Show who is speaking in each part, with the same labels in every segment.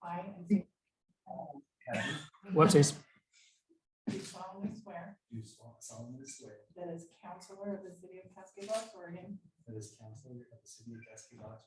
Speaker 1: I, and
Speaker 2: Whoopsies.
Speaker 1: do solemnly swear
Speaker 3: Do solemnly swear
Speaker 1: that as counselor of the city of Cascade, Oregon,
Speaker 3: that as counselor of the city of Cascade, Oregon,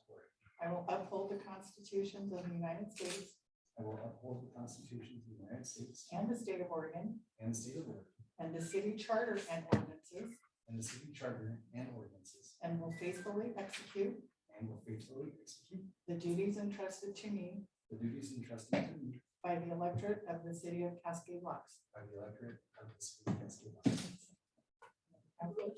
Speaker 1: I will uphold the constitutions of the United States
Speaker 3: I will uphold the Constitution of the United States
Speaker 1: and the state of Oregon,
Speaker 3: and the state of Oregon,
Speaker 1: and the city charter and ordinances,
Speaker 3: and the city charter and ordinances,
Speaker 1: and will faithfully execute
Speaker 3: and will faithfully execute
Speaker 1: the duties entrusted to me
Speaker 3: the duties entrusted to me
Speaker 1: by the electorate of the city of Cascade Locks.
Speaker 3: by the electorate of the city of Cascade. Oregon.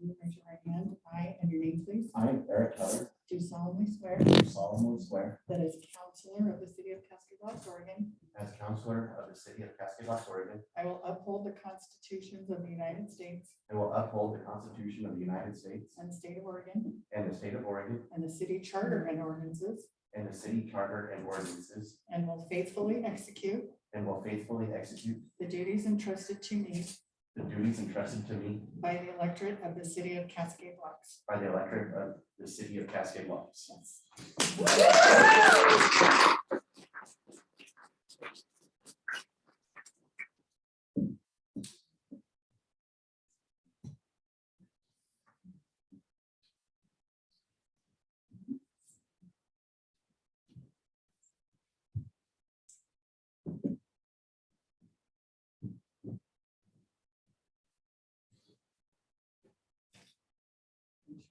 Speaker 1: Raise your right hand. I, and your name, please.
Speaker 4: I, Eric Keller,
Speaker 1: Do solemnly swear
Speaker 4: do solemnly swear
Speaker 1: that as counselor of the city of Cascade, Oregon,
Speaker 4: as counselor of the city of Cascade, Oregon,
Speaker 1: I will uphold the constitutions of the United States
Speaker 4: I will uphold the Constitution of the United States
Speaker 1: and the state of Oregon,
Speaker 4: and the state of Oregon,
Speaker 1: and the city charter and ordinances,
Speaker 4: and the city charter and ordinances,
Speaker 1: and will faithfully execute
Speaker 4: and will faithfully execute
Speaker 1: the duties entrusted to me
Speaker 4: the duties entrusted to me
Speaker 1: by the electorate of the city of Cascade Locks.
Speaker 4: by the electorate of the city of Cascade Locks.
Speaker 1: Raise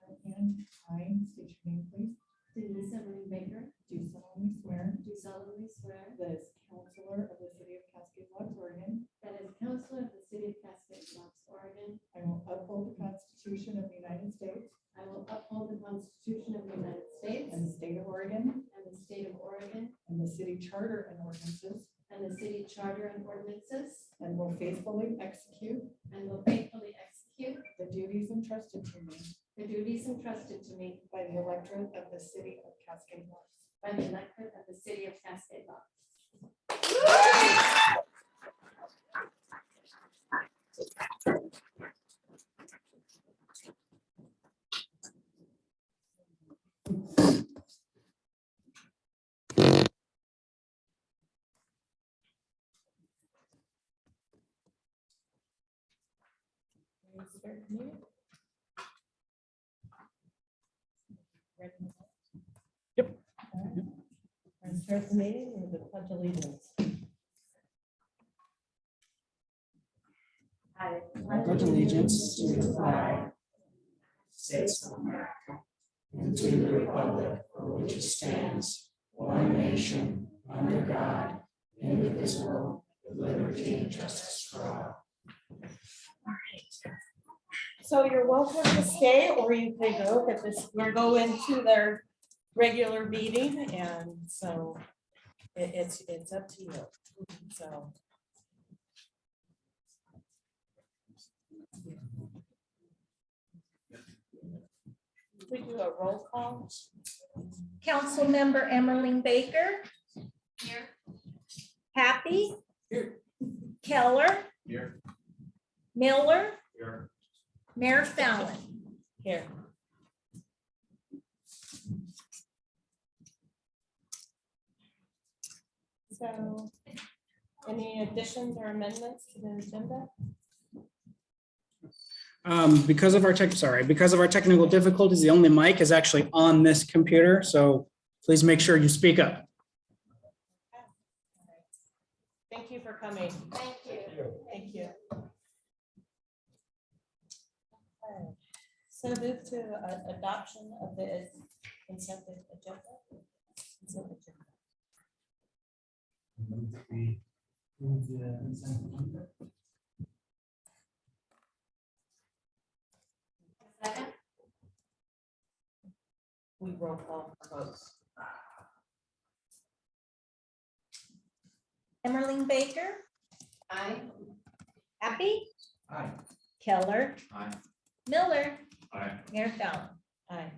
Speaker 1: your right hand. I state your name, please.
Speaker 5: Denise Emily Baker,
Speaker 1: Do solemnly swear
Speaker 5: do solemnly swear
Speaker 1: that as counselor of the city of Cascade Locks, Oregon,
Speaker 5: that as counselor of the city of Cascade Locks, Oregon,
Speaker 1: I will uphold the Constitution of the United States
Speaker 5: I will uphold the Constitution of the United States
Speaker 1: and the state of Oregon,
Speaker 5: and the state of Oregon,
Speaker 1: and the city charter and ordinances,
Speaker 5: and the city charter and ordinances,
Speaker 1: and will faithfully execute
Speaker 5: and will faithfully execute
Speaker 1: the duties entrusted to me
Speaker 5: the duties entrusted to me
Speaker 1: by the electorate of the city of Cascade Locks.
Speaker 5: by the electorate of the city of Cascade Locks.
Speaker 2: Yep.
Speaker 6: And start the meeting with the pledge of allegiance.
Speaker 5: I
Speaker 2: Pledge allegiance to the flag, States of America, and to the republic for which it stands, one nation, under God, indivisible, with liberty and justice for all.
Speaker 6: So you're welcome to stay, or you can go, but this, we'll go into their regular meeting, and so it's up to you. So. We do a roll call.
Speaker 7: Councilmember Emmerling Baker.
Speaker 5: Here.
Speaker 7: Happy.
Speaker 3: Here.
Speaker 7: Keller,
Speaker 3: Here.
Speaker 7: Miller,
Speaker 3: Here.
Speaker 7: Mayor Fallon.
Speaker 6: Here. So, any additions or amendments to the agenda?
Speaker 2: Because of our technical difficulties, the only mic is actually on this computer, so please make sure you speak up.
Speaker 6: Thank you for coming.
Speaker 5: Thank you.
Speaker 6: Thank you. Okay. So move to adoption of the consent agenda. Consent agenda.
Speaker 5: Second.
Speaker 6: We roll call votes.
Speaker 7: Emmerling Baker,
Speaker 5: I.
Speaker 7: Happy Happy,
Speaker 3: Aye.
Speaker 7: Keller,
Speaker 3: Aye.
Speaker 7: Miller,
Speaker 3: Aye.
Speaker 7: Mayor Fallon.
Speaker 6: Aye.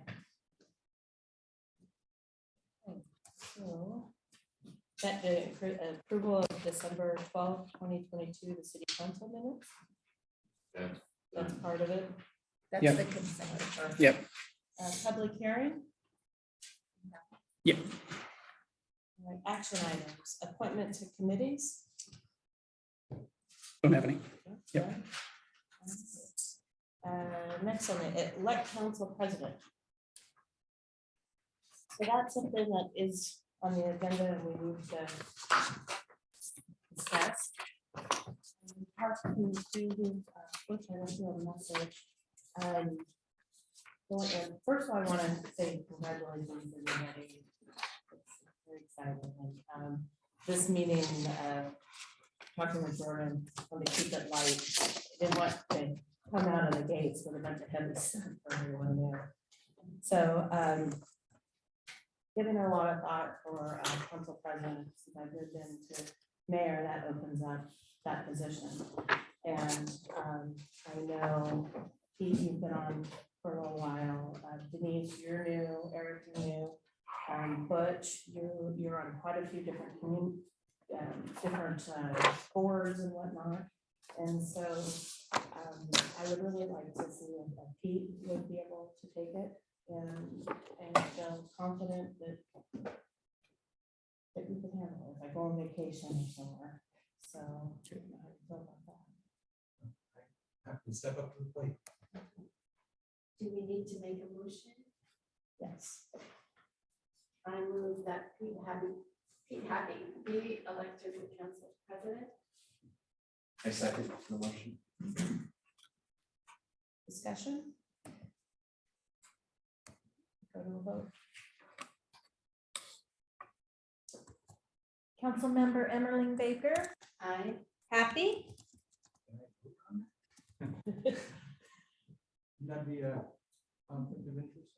Speaker 6: So, that the approval of December 12th, 2022, the city council minutes, that's part of it.
Speaker 7: That's
Speaker 8: Yep.
Speaker 7: the consent.
Speaker 8: Yep.
Speaker 6: Public hearing?
Speaker 8: Yep.
Speaker 6: All right, action items, appointment to committees?
Speaker 8: Don't have any. Yep.
Speaker 6: Next on it, elect council president. So that's something that is on the agenda and we need to discuss. Park can do, which I don't feel a message. Well, and first of all, I want to say congratulations to everybody. It's very exciting. And this meeting, talking with Jordan, want to keep it light. Didn't want to come out of the gates with a bunch of heavy stuff for everyone there. So, giving a lot of thought for council president, since I've moved into mayor, that opens up that position. And I know Pete, you've been on for a little while. Denise, you're new. Eric, you're new. Butch, you're on quite a few different boards and whatnot. And so I would really like to see if Pete would be able to take it and feel confident that we can handle it, if I go on vacation or somewhere. So I don't know how you feel about that.
Speaker 3: Have to step up to the plate.
Speaker 5: Do we need to make a motion?
Speaker 6: Yes.
Speaker 5: I move that Pete Happy be elected to council president.
Speaker 4: I second the motion.
Speaker 6: Discussion? Go to a vote.
Speaker 7: Councilmember Emmerling Baker,
Speaker 5: Aye.
Speaker 7: Happy,
Speaker 3: That'd be a conflict of interest.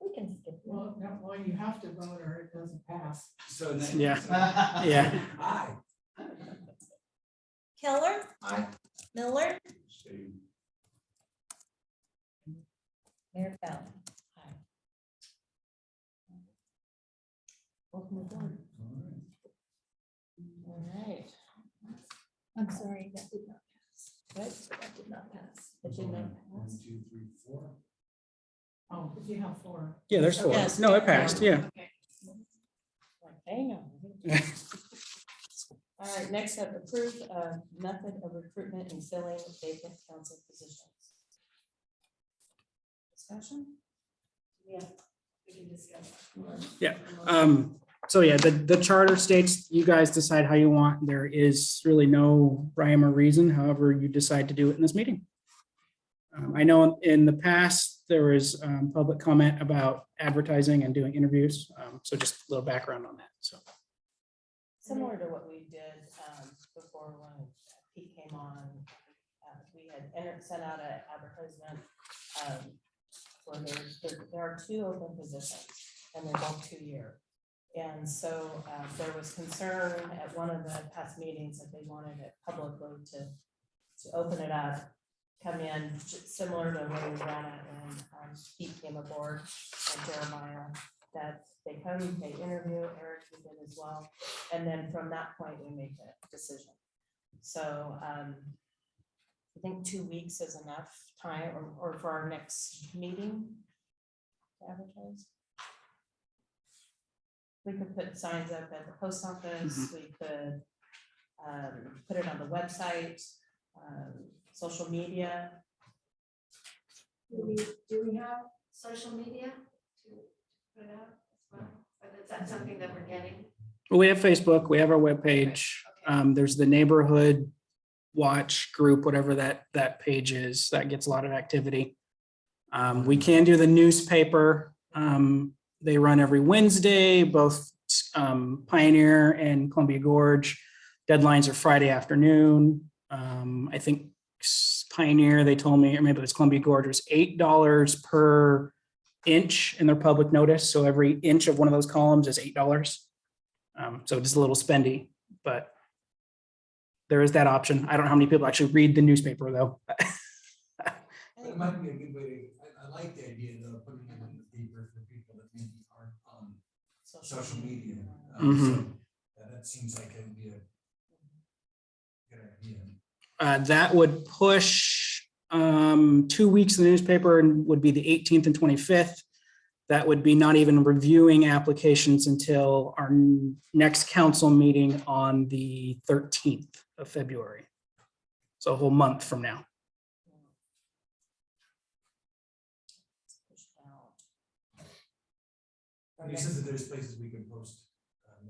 Speaker 7: we can skip that.
Speaker 1: Well, you have to vote or it doesn't pass.
Speaker 3: So.
Speaker 8: Yeah. Yeah.
Speaker 3: Aye.
Speaker 7: Keller,
Speaker 3: Aye.
Speaker 7: Miller, Mayor Fallon.
Speaker 6: Welcome aboard. All right.
Speaker 7: I'm sorry, that did not pass.
Speaker 6: Good.
Speaker 7: That did not pass.
Speaker 6: It did not
Speaker 3: One,
Speaker 6: pass.
Speaker 3: 2, 3, 4.
Speaker 1: Oh, but you have 4.
Speaker 8: Yeah, there's four.
Speaker 6: Yes.
Speaker 8: No, it passed. Yeah.
Speaker 1: Okay.
Speaker 6: Like, hang on. All right, next up, approve method of recruitment and filling vacant council positions. Discussion?
Speaker 5: Yeah, we can discuss.
Speaker 8: Yeah. So yeah, the charter states you guys decide how you want. There is really no rhyme or reason, however you decide to do it in this meeting. I know in the past, there was public comment about advertising and doing interviews. So just a little background on that. So.
Speaker 6: Similar to what we did before when Pete came on, we had sent out an advertisement where there are 2 open positions and they're both 2-year. And so there was concern at one of the past meetings that they wanted it publicly to open it up, come in similar to when we ran it when Pete came aboard and Jeremiah, that they come, they interview, Eric did as well. And then from that point, we make a decision. So I think 2 weeks is enough time or for our next meeting to advertise. We could put signs up at the post office. We could put it on the website, social media.
Speaker 5: Do we have social media to put it out as well? Or is that something that we're getting?
Speaker 8: We have Facebook, we have our webpage.
Speaker 5: Okay.
Speaker 8: There's the neighborhood watch group, whatever that page is, that gets a lot of activity. We can do the newspaper. They run every Wednesday, both Pioneer and Columbia Gorge. Deadlines are Friday afternoon. I think Pioneer, they told me, or maybe it was Columbia Gorge, was $8 per inch in their public notice. So every inch of one of those columns is $8. So just a little spendy, but there is that option. I don't know how many people actually read the newspaper though.
Speaker 3: It might be a good way to, I like the idea of putting it in the paper for people that maybe aren't on social media.
Speaker 8: Mhm.
Speaker 3: So that seems like it'd be a good idea.
Speaker 8: That would push 2 weeks in the newspaper and would be the 18th and 25th. That would be not even reviewing applications until our next council meeting on the 13th of February. So a whole month from now.
Speaker 3: You said that there's places we can post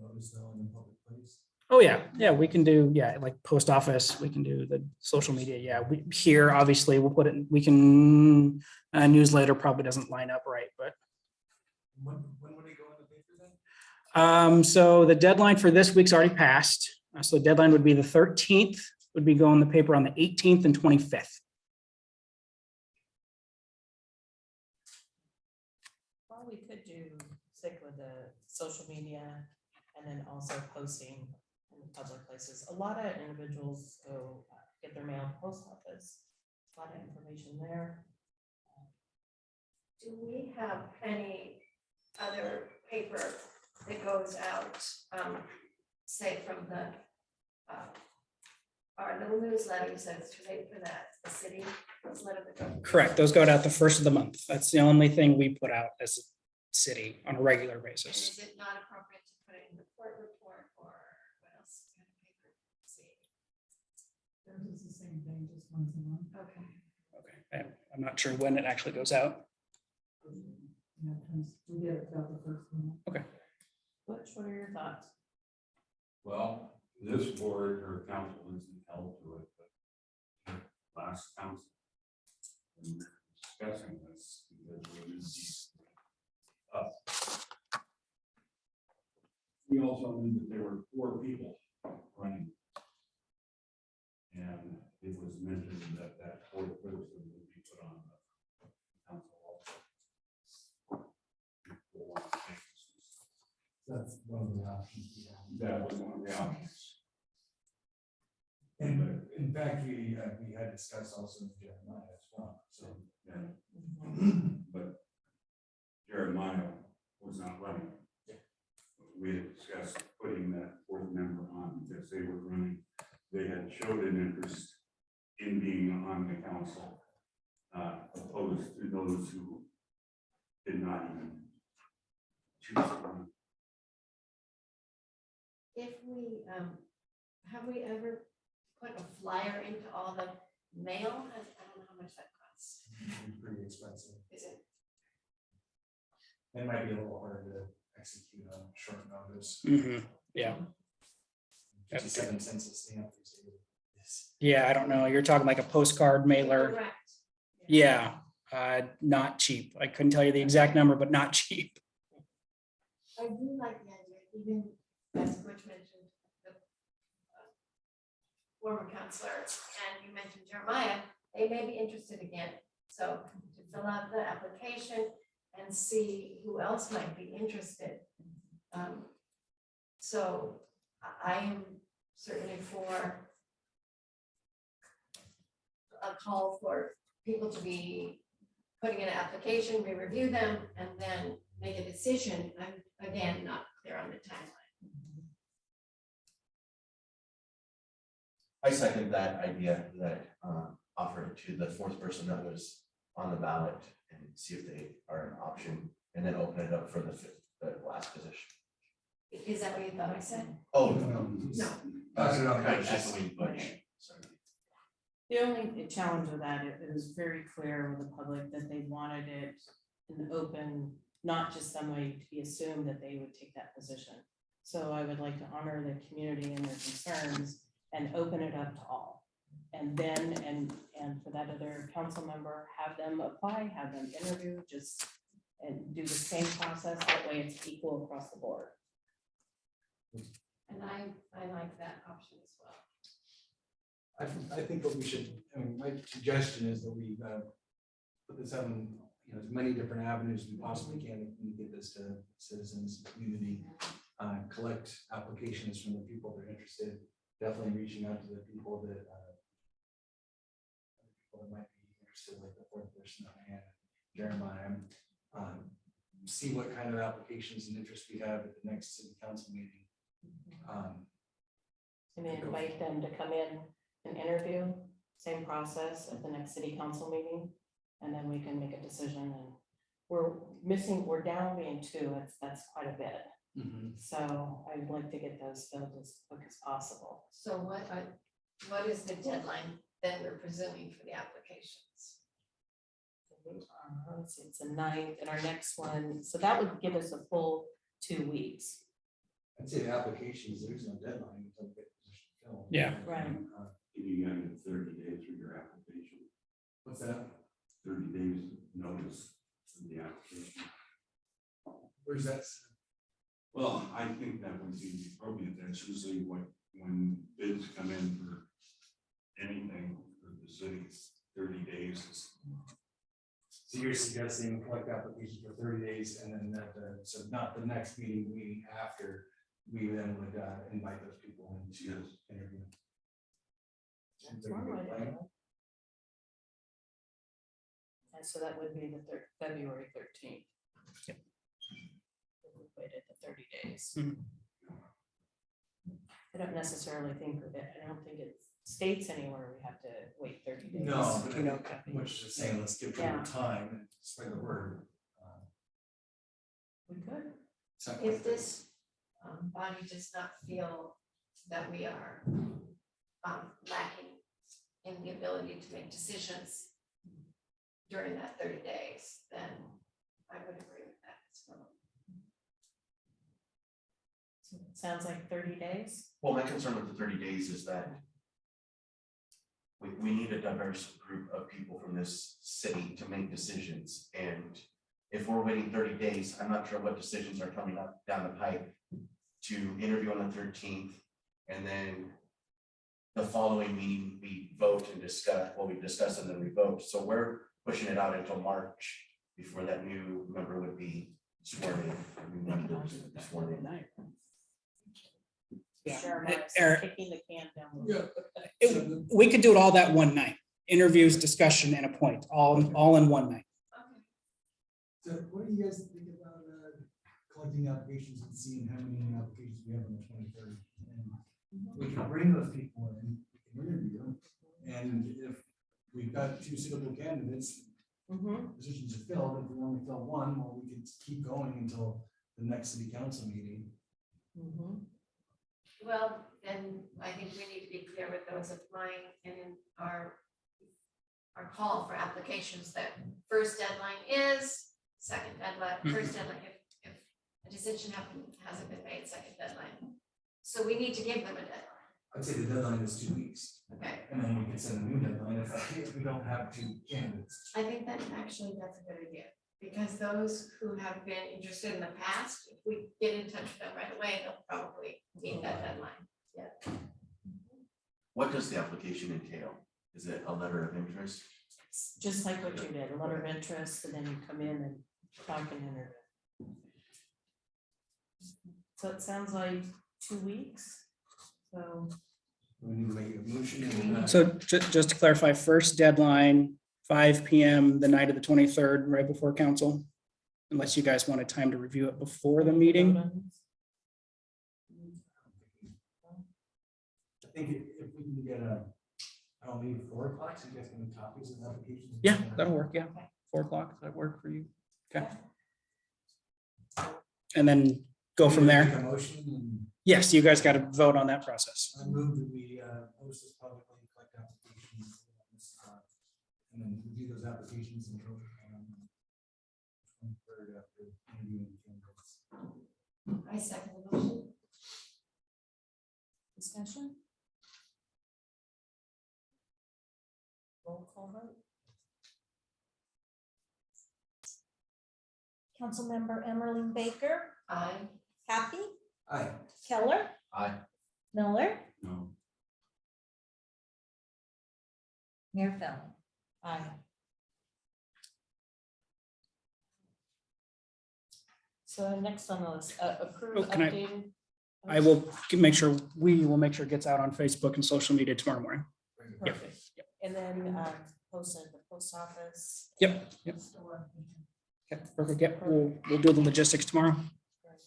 Speaker 3: notice though in the public place.
Speaker 8: Oh, yeah, yeah, we can do, yeah, like post office, we can do the social media, yeah, we, here, obviously, we'll put it, we can, newsletter probably doesn't line up right, but.
Speaker 3: When would it go in the paper then?
Speaker 8: So the deadline for this week's already passed, so the deadline would be the 13th, would be going in the paper on the 18th and 25th.
Speaker 6: Well, we could stick with the social media and then also posting in the public places. A lot of individuals go get their mail at the post office. A lot of information there.
Speaker 5: Do we have any other paper that goes out, say from the, our little newsletter, you said it's too late for that, the city newsletter that goes.
Speaker 8: Correct, those go out the first of the month. That's the only thing we put out as a city on a regular
Speaker 5: And
Speaker 8: basis.
Speaker 5: is it not appropriate to put it in the court report or what else kind of paper? See,
Speaker 1: Theirs is the same thing, just once a month.
Speaker 5: okay.
Speaker 8: Okay, and I'm not sure when it actually goes out.
Speaker 1: Yeah, we get it about the first one.
Speaker 6: Butch, what are your thoughts?
Speaker 9: Well, this board or council isn't held to it, but last council, when we were discussing this, because we knew these up. We also knew that there were 4 people running. And it was mentioned that that 4th person would be put on the council also.
Speaker 3: That's one of the options we have.
Speaker 9: That was one of the options.
Speaker 3: And in fact, we had discussed also with Jeremiah as well, so.
Speaker 9: Yeah. But Jeremiah was not running. We had discussed putting that 4th member on because they were running. They had showed an interest in being on the council, opposed to those who did not even choose to run.
Speaker 5: If we, have we ever put a flyer into all the mail? I don't know how much that costs.
Speaker 3: It's pretty expensive.
Speaker 5: Is it?
Speaker 3: It might be a little hard to execute on short notice.
Speaker 8: Mhm, yeah,
Speaker 3: 57 cents a stamp.
Speaker 8: yeah, I don't know. You're talking like a postcard mailer.
Speaker 5: Correct.
Speaker 8: Yeah, not cheap. I couldn't tell you the exact number, but not cheap.
Speaker 5: I do like the idea, even as Butch mentioned, the former counselor, and you mentioned Jeremiah, they may be interested again. So to fill out the application and see who else might be interested. So I am certainly for a call for people to be putting in an application, we review them, and then make a decision. I'm, again, not clear on the timeline.
Speaker 4: I second that idea that offer it to the 4th person that was on the ballot and see if they are an option and then open it up for the last position.
Speaker 5: Is that what you thought I said?
Speaker 4: Oh,
Speaker 5: No.
Speaker 4: Kind of echoing Butch. Sorry.
Speaker 6: The only challenge with that, it was very clear with the public that they wanted it in the open, not just somebody to be assumed that they would take that position. So I would like to honor the community and their concerns and open it up to all. And then, and for that other council member, have them apply, have them interview, and do the same process. That way it's equal across the board.
Speaker 5: And I like that option as well.
Speaker 3: I think what we should, I mean, my suggestion is that we put this on, as many different avenues as we possibly can and get this to citizens, community, collect applications from the people that are interested, definitely reaching out to the people that might be interested, like the fourth person on hand, Jeremiah. See what kind of applications and interest we have at the next city council meeting.
Speaker 6: And then invite them to come in and interview, same process at the next city council meeting. And then we can make a decision, and we're down being two, that's quite a bit. So I'd like to get those filled as quick as possible.
Speaker 5: So what is the deadline that we're presuming for the applications?
Speaker 6: Let's see, it's a 9th, and our next one, so that would give us a full 2 weeks.
Speaker 3: I'd say the applications, there's no deadline until we get the position filled.
Speaker 8: Yeah.
Speaker 6: Right.
Speaker 9: You got to get 30 days for your application,
Speaker 3: What's that?
Speaker 9: 30 days notice of the application.
Speaker 3: Where's that?
Speaker 9: Well, I think that would be appropriate. That's usually when bids come in for anything for the city, 30 days.
Speaker 3: So you're suggesting collect applications for 30 days and then so not the next meeting after, we then would invite those people in to interview.
Speaker 6: That's one way to do it. And so that would be the February 13th.
Speaker 8: Yep.
Speaker 6: We waited the 30 days.
Speaker 8: Mhm.
Speaker 6: I don't necessarily think of it, I don't think it states anywhere we have to wait 30 days.
Speaker 3: No, but
Speaker 6: You know,
Speaker 3: which is saying, let's give people time and spread the word.
Speaker 6: we could.
Speaker 5: If this body does not feel that we are lacking in the ability to make decisions during that 30 days, then I would agree with that as well.
Speaker 6: So it sounds like 30 days.
Speaker 4: Well, my concern with the 30 days is that we need a diverse group of people from this city to make decisions. And if we're waiting 30 days, I'm not sure what decisions are coming up down the pipe to interview on the 13th. And then the following meeting, we vote and discuss, well, we discuss and then we vote. So we're pushing it out until March before that new member would be sworn in. New member would be sworn in.
Speaker 8: Yeah.
Speaker 6: Jeremiah's
Speaker 8: Eric.
Speaker 6: kicking the can down.
Speaker 8: We could do it all that one night, interviews, discussion, and appoint, all in one night.
Speaker 3: So what do you guys think about collecting applications and seeing how many applications we have on the 23rd? And we can bring those people in, we can interview them. And if we've got 2 suitable candidates, positions are filled. If we only fill one, well, we could keep going until the next city council meeting.
Speaker 5: Well, then I think we need to be clear with those applying and in our call for applications that first deadline is, second deadline, first deadline, if a decision hasn't been made, second deadline. So we need to give them a deadline.
Speaker 3: I'd say the deadline is 2 weeks.
Speaker 5: Okay,
Speaker 3: And then we can send a new deadline if we don't have 2 candidates.
Speaker 5: I think that actually that's a good idea, because those who have been interested in the past, if we get in touch with them right away, they'll probably meet that deadline. Yeah.
Speaker 4: What does the application entail? Is it a letter of interest?
Speaker 6: Just like what you did, a letter of interest, and then you come in and talk and interview. So it sounds like 2 weeks. So
Speaker 3: We need to make a motion. And,
Speaker 8: So just to clarify, first deadline, 5 PM, the night of the 23rd, right before council, unless you guys wanted time to review it before the meeting.
Speaker 3: I think if we can get I'll leave 4 o'clock, so you guys can make copies of the applications.
Speaker 8: Yeah, that'll work, yeah. 4 o'clock, does that work for you? Okay. And then go from
Speaker 3: Make
Speaker 8: there.
Speaker 3: a motion and
Speaker 8: Yes, you guys got to vote on that process.
Speaker 3: I move that we post this publicly, collect applications. And then review those applications until 23rd after interviewing candidates.
Speaker 5: I second the motion.
Speaker 6: discussion. Roll call vote.
Speaker 7: Councilmember Emmerling Baker,
Speaker 5: Aye.
Speaker 7: Happy,
Speaker 3: Aye.
Speaker 7: Keller,
Speaker 4: Aye.
Speaker 7: Miller,
Speaker 9: No,
Speaker 7: Mayor Fallon.
Speaker 6: Aye. So next on the list, approve
Speaker 8: Oh, can I-
Speaker 6: updated.
Speaker 8: I will make sure, we will make sure it gets out on Facebook and social media tomorrow morning. Yep.
Speaker 6: Perfect. And then post at the post office.
Speaker 8: Yep, yep. Okay, perfect. Yep, we'll do the logistics tomorrow.
Speaker 6: Great.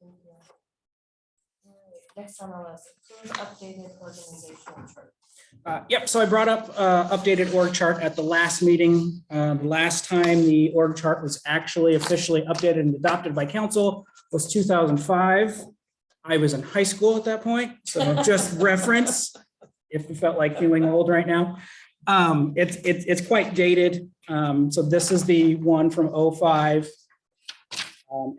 Speaker 6: Thank you. All right, next on our list, updated organizational chart.
Speaker 8: Yep, so I brought up updated org chart at the last meeting. The last time the org chart was actually officially updated and adopted by council was 2005. I was in high school at that point, so just reference if you felt like feeling old right now. It's quite dated. So this is the one from 05.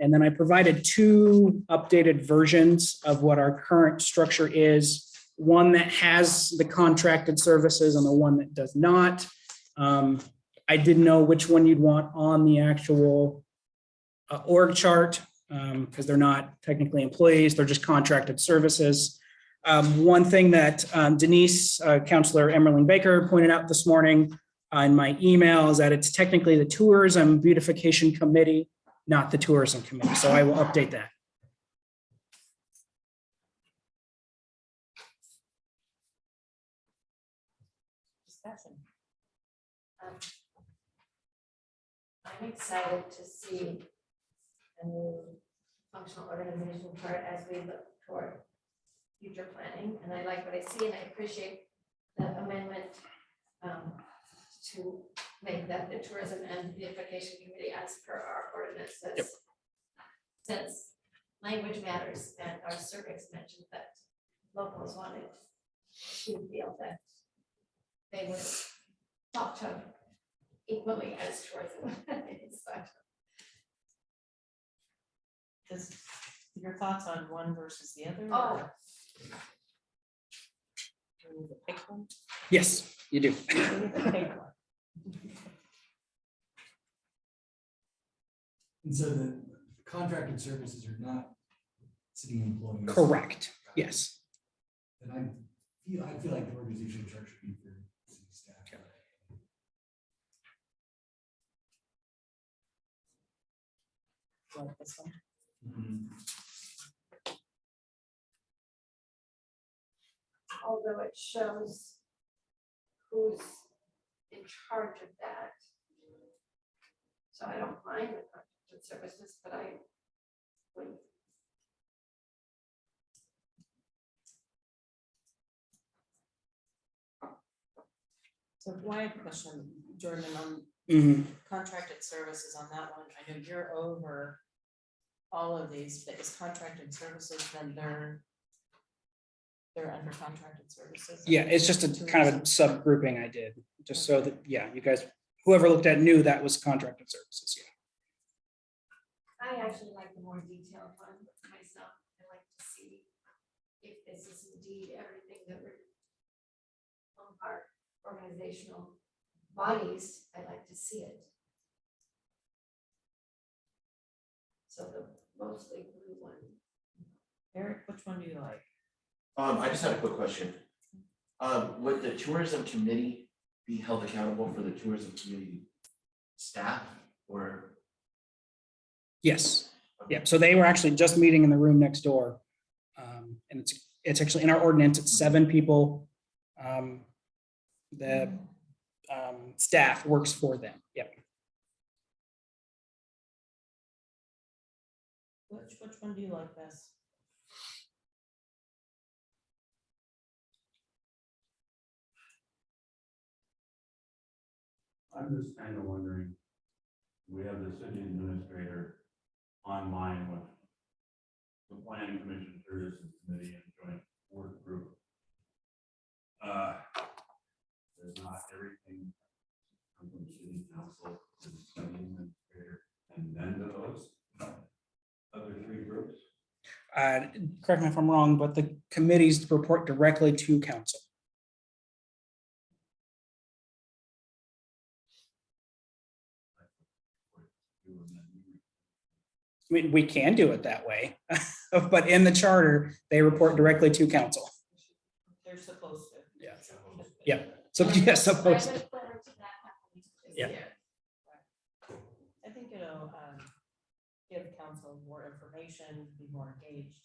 Speaker 8: And then I provided two updated versions of what our current structure is. One that has the contracted services and the one that does not. I didn't know which one you'd want on the actual org chart because they're not technically employees, they're just contracted services. One thing that Denise, Counselor Emerling Baker pointed out this morning in my email is that it's technically the Tourism Beautification Committee, not the Tourism Committee. So I will update that.
Speaker 6: Discussion.
Speaker 5: I'm excited to see a new functional organization chart as we look toward future planning, and I like what I see, and I appreciate the amendment to make that the tourism and beautification committee as per our ordinances.
Speaker 8: Yep.
Speaker 5: Since language matters, and our surveys mentioned that locals wanted to feel that they were thought of equally as tourism. So,
Speaker 6: Just your thoughts on one versus the other?
Speaker 5: Oh.
Speaker 6: or- Do we need to pick one?
Speaker 8: Yes, you do.
Speaker 6: We need to pick one.
Speaker 3: And so the contracted services are not city employees.
Speaker 8: Correct. Yes.
Speaker 3: And I feel like the organization chart should be for city staff.
Speaker 6: Like this one?
Speaker 3: Mhm.
Speaker 5: although it shows who's in charge of that. So I don't mind the contracted services, but I would.
Speaker 6: So I have a question, Jordan, on
Speaker 8: Mhm.
Speaker 6: contracted services on that one. I know you're over all of these, but is contracted services, then they're under contracted services?
Speaker 8: Yeah, it's just a kind of a subgrouping I did, just so that, yeah, you guys, whoever looked at knew that was contracted services, yeah.
Speaker 5: I actually like the more detailed one myself. I like to see if this is indeed everything that we're on our organizational bodies. I like to see it. So the mostly blue one.
Speaker 6: Eric, which one do you like?
Speaker 4: I just had a quick question. Would the tourism committee be held accountable for the tourism committee staff or?
Speaker 8: Yes, yeah, so they were actually just meeting in the room next door. And it's actually in our ordinance, it's 7 people. The staff works for them, yep.
Speaker 6: Which one do you like best?
Speaker 9: I'm just kind of wondering, we have the city administrator online with the planning commission, tourism committee, and joint work group. There's not everything come from city council to the city administrator and then to those other 3 groups.
Speaker 8: Correct me if I'm wrong, but the committees report directly to council. I mean, we can do it that way, but in the charter, they report directly to council.
Speaker 6: They're supposed to.
Speaker 8: Yeah. Yeah, so yes, supposed
Speaker 5: I
Speaker 8: to.
Speaker 5: look forward to that happening this
Speaker 8: Yeah.
Speaker 5: year.
Speaker 6: I think it'll give council more information, be more engaged.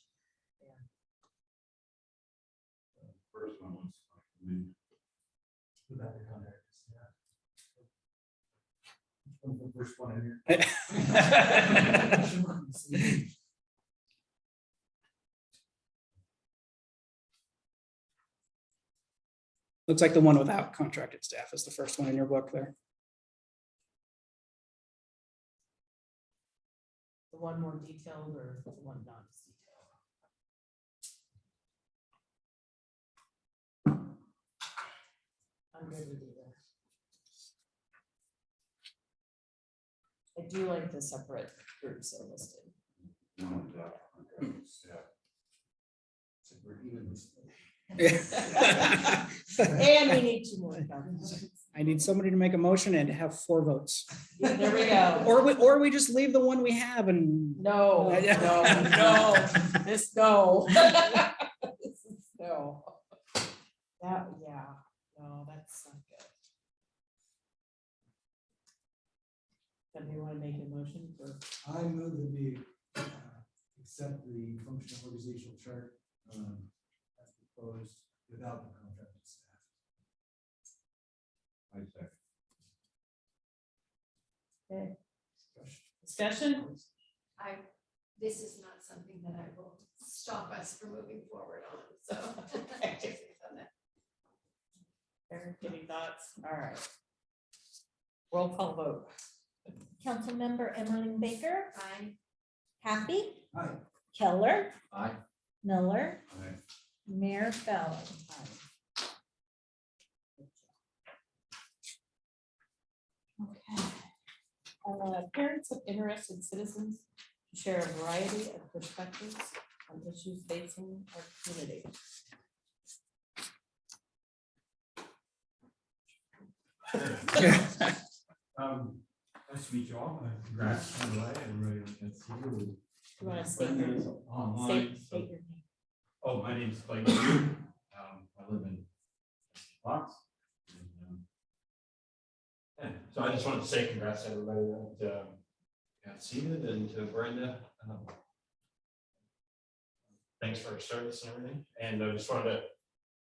Speaker 9: first one was.
Speaker 3: Without the contract. The first one in here.
Speaker 8: Looks like the one without contracted staff is the first one in your book there.
Speaker 6: The one more detailed or the one not as detailed? I'm good with either. I do like the separate groups that are listed.
Speaker 3: So we're even.
Speaker 6: And we need 2 more.
Speaker 8: I need somebody to make a motion and have 4 votes.
Speaker 6: Yeah, there we go.
Speaker 8: Or we just leave the one we have and.
Speaker 6: No, no, no, this no. This is no. That, yeah, no, that's not good. Somebody want to make a motion for?
Speaker 3: I move that we accept the functional organizational chart as proposed without the contracted staff.
Speaker 9: I second.
Speaker 6: Okay. Discussion?
Speaker 5: This is not something that I will stop us from moving forward on, so.
Speaker 6: Eric, any thoughts? All right. Roll call vote.
Speaker 7: Councilmember Emmeline Baker,
Speaker 5: I,
Speaker 7: Happy,
Speaker 3: Aye.
Speaker 7: Keller,
Speaker 4: Aye.
Speaker 7: Miller,
Speaker 9: Aye.
Speaker 7: Mayor Fallon.
Speaker 6: Okay. Parents of interested citizens to share a variety of perspectives on issues facing our community.
Speaker 10: Nice to meet you all. Congrats on the way. Everybody can see you.
Speaker 6: You want to state your,
Speaker 10: Online.
Speaker 6: state your name?
Speaker 10: Oh, my name's Clayton. I live in Fox. Yeah, so I just wanted to say congrats to everybody that got seated and to Brenda. Thanks for her service and everything. And I just wanted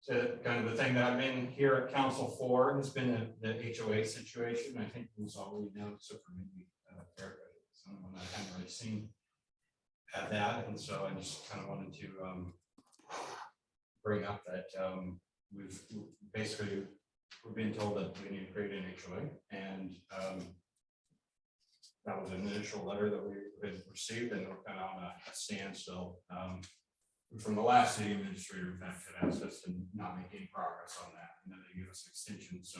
Speaker 10: to kind of the thing that I've been here at council for has been the HOA situation. I think it was all we know, except for maybe Eric, someone I haven't really seen at that. And so I just kind of wanted to bring up that we've basically, we've been told that we need to create an HOA, and that was an initial letter that we had received, and we're kind of on a standstill. From the last city administrator, in fact, had asked us to not make any progress on that, and then they give us an extension. So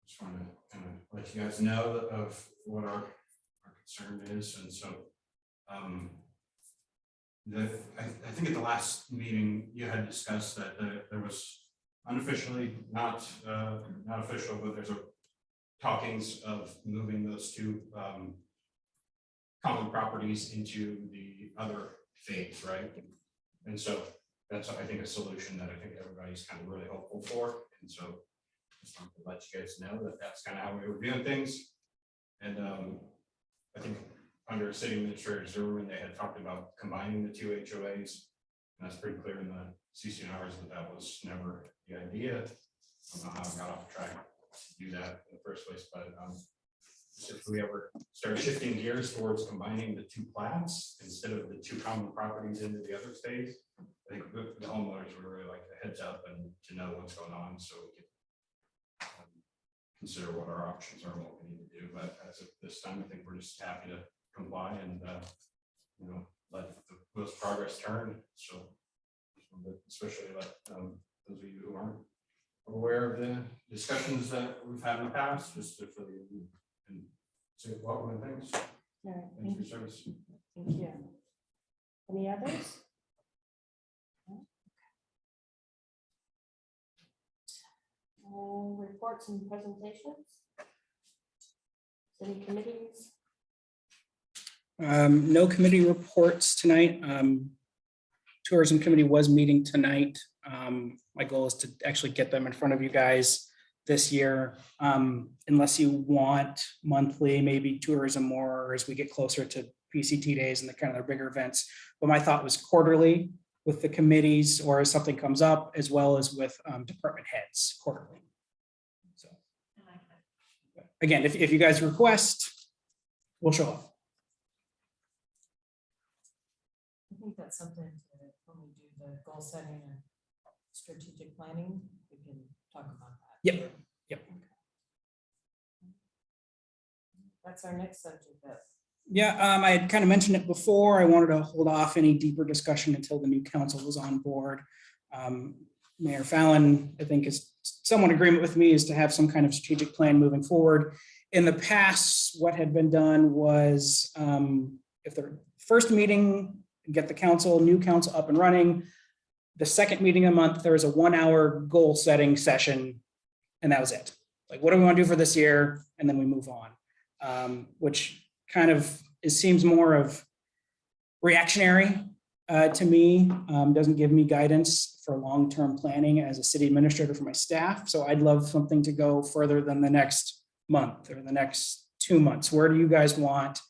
Speaker 10: just want to kind of let you guys know of what our concern is. And so I think at the last meeting you had discussed that there was unofficially, not official, but there's a talkings of moving those 2 common properties into the other phase, right? And so that's, I think, a solution that I think everybody's kind of really hopeful for. And so just wanted to let you guys know that that's kind of how we were doing things. And I think under city administrator Zimmerman, they had talked about combining the 2 HOAs. And that's pretty clear in the CCNRs that was never the idea. I don't know how I got off track to do that in the first place, but if we ever start shifting gears towards combining the 2 plats instead of the 2 common properties into the other phase, I think the homeowners would really like the heads up and to know what's going on, so we can consider what our options are and what we need to do. But as of this time, I think we're just happy to comply and let those progress turn. So especially let those of you who aren't aware of the discussions that we've had in the past, just to fill you in and say welcome and thanks.
Speaker 6: All right,
Speaker 10: Thanks for your service.
Speaker 6: thank you. Any others? Reports and presentations? City committees?
Speaker 8: No committee reports tonight. Tourism committee was meeting tonight. My goal is to actually get them in front of you guys this year, unless you want monthly, maybe tourism more as we get closer to PCT days and the kind of their bigger events. But my thought was quarterly, with the committees or as something comes up, as well as with department heads quarterly. So
Speaker 5: I like that.
Speaker 8: again, if you guys request, we'll show up.
Speaker 6: I think that's something to, when we do the goal setting and strategic planning, we can talk about that.
Speaker 8: Yep, yep.
Speaker 6: That's our next subject.
Speaker 8: Yeah, I had kind of mentioned it before. I wanted to hold off any deeper discussion until the new council was on board. Mayor Fallon, I think, is somewhat in agreement with me, is to have some kind of strategic plan moving forward. In the past, what had been done was if the first meeting, get the new council up and running. The second meeting a month, there was a 1 hour goal setting session, and that was it. Like, what do we want to do for this year? And then we move on, which kind of seems more of reactionary to me, doesn't give me guidance for long-term planning as a city administrator for my staff. So I'd love something to go further than the next month or the next 2 months. Where do you guys want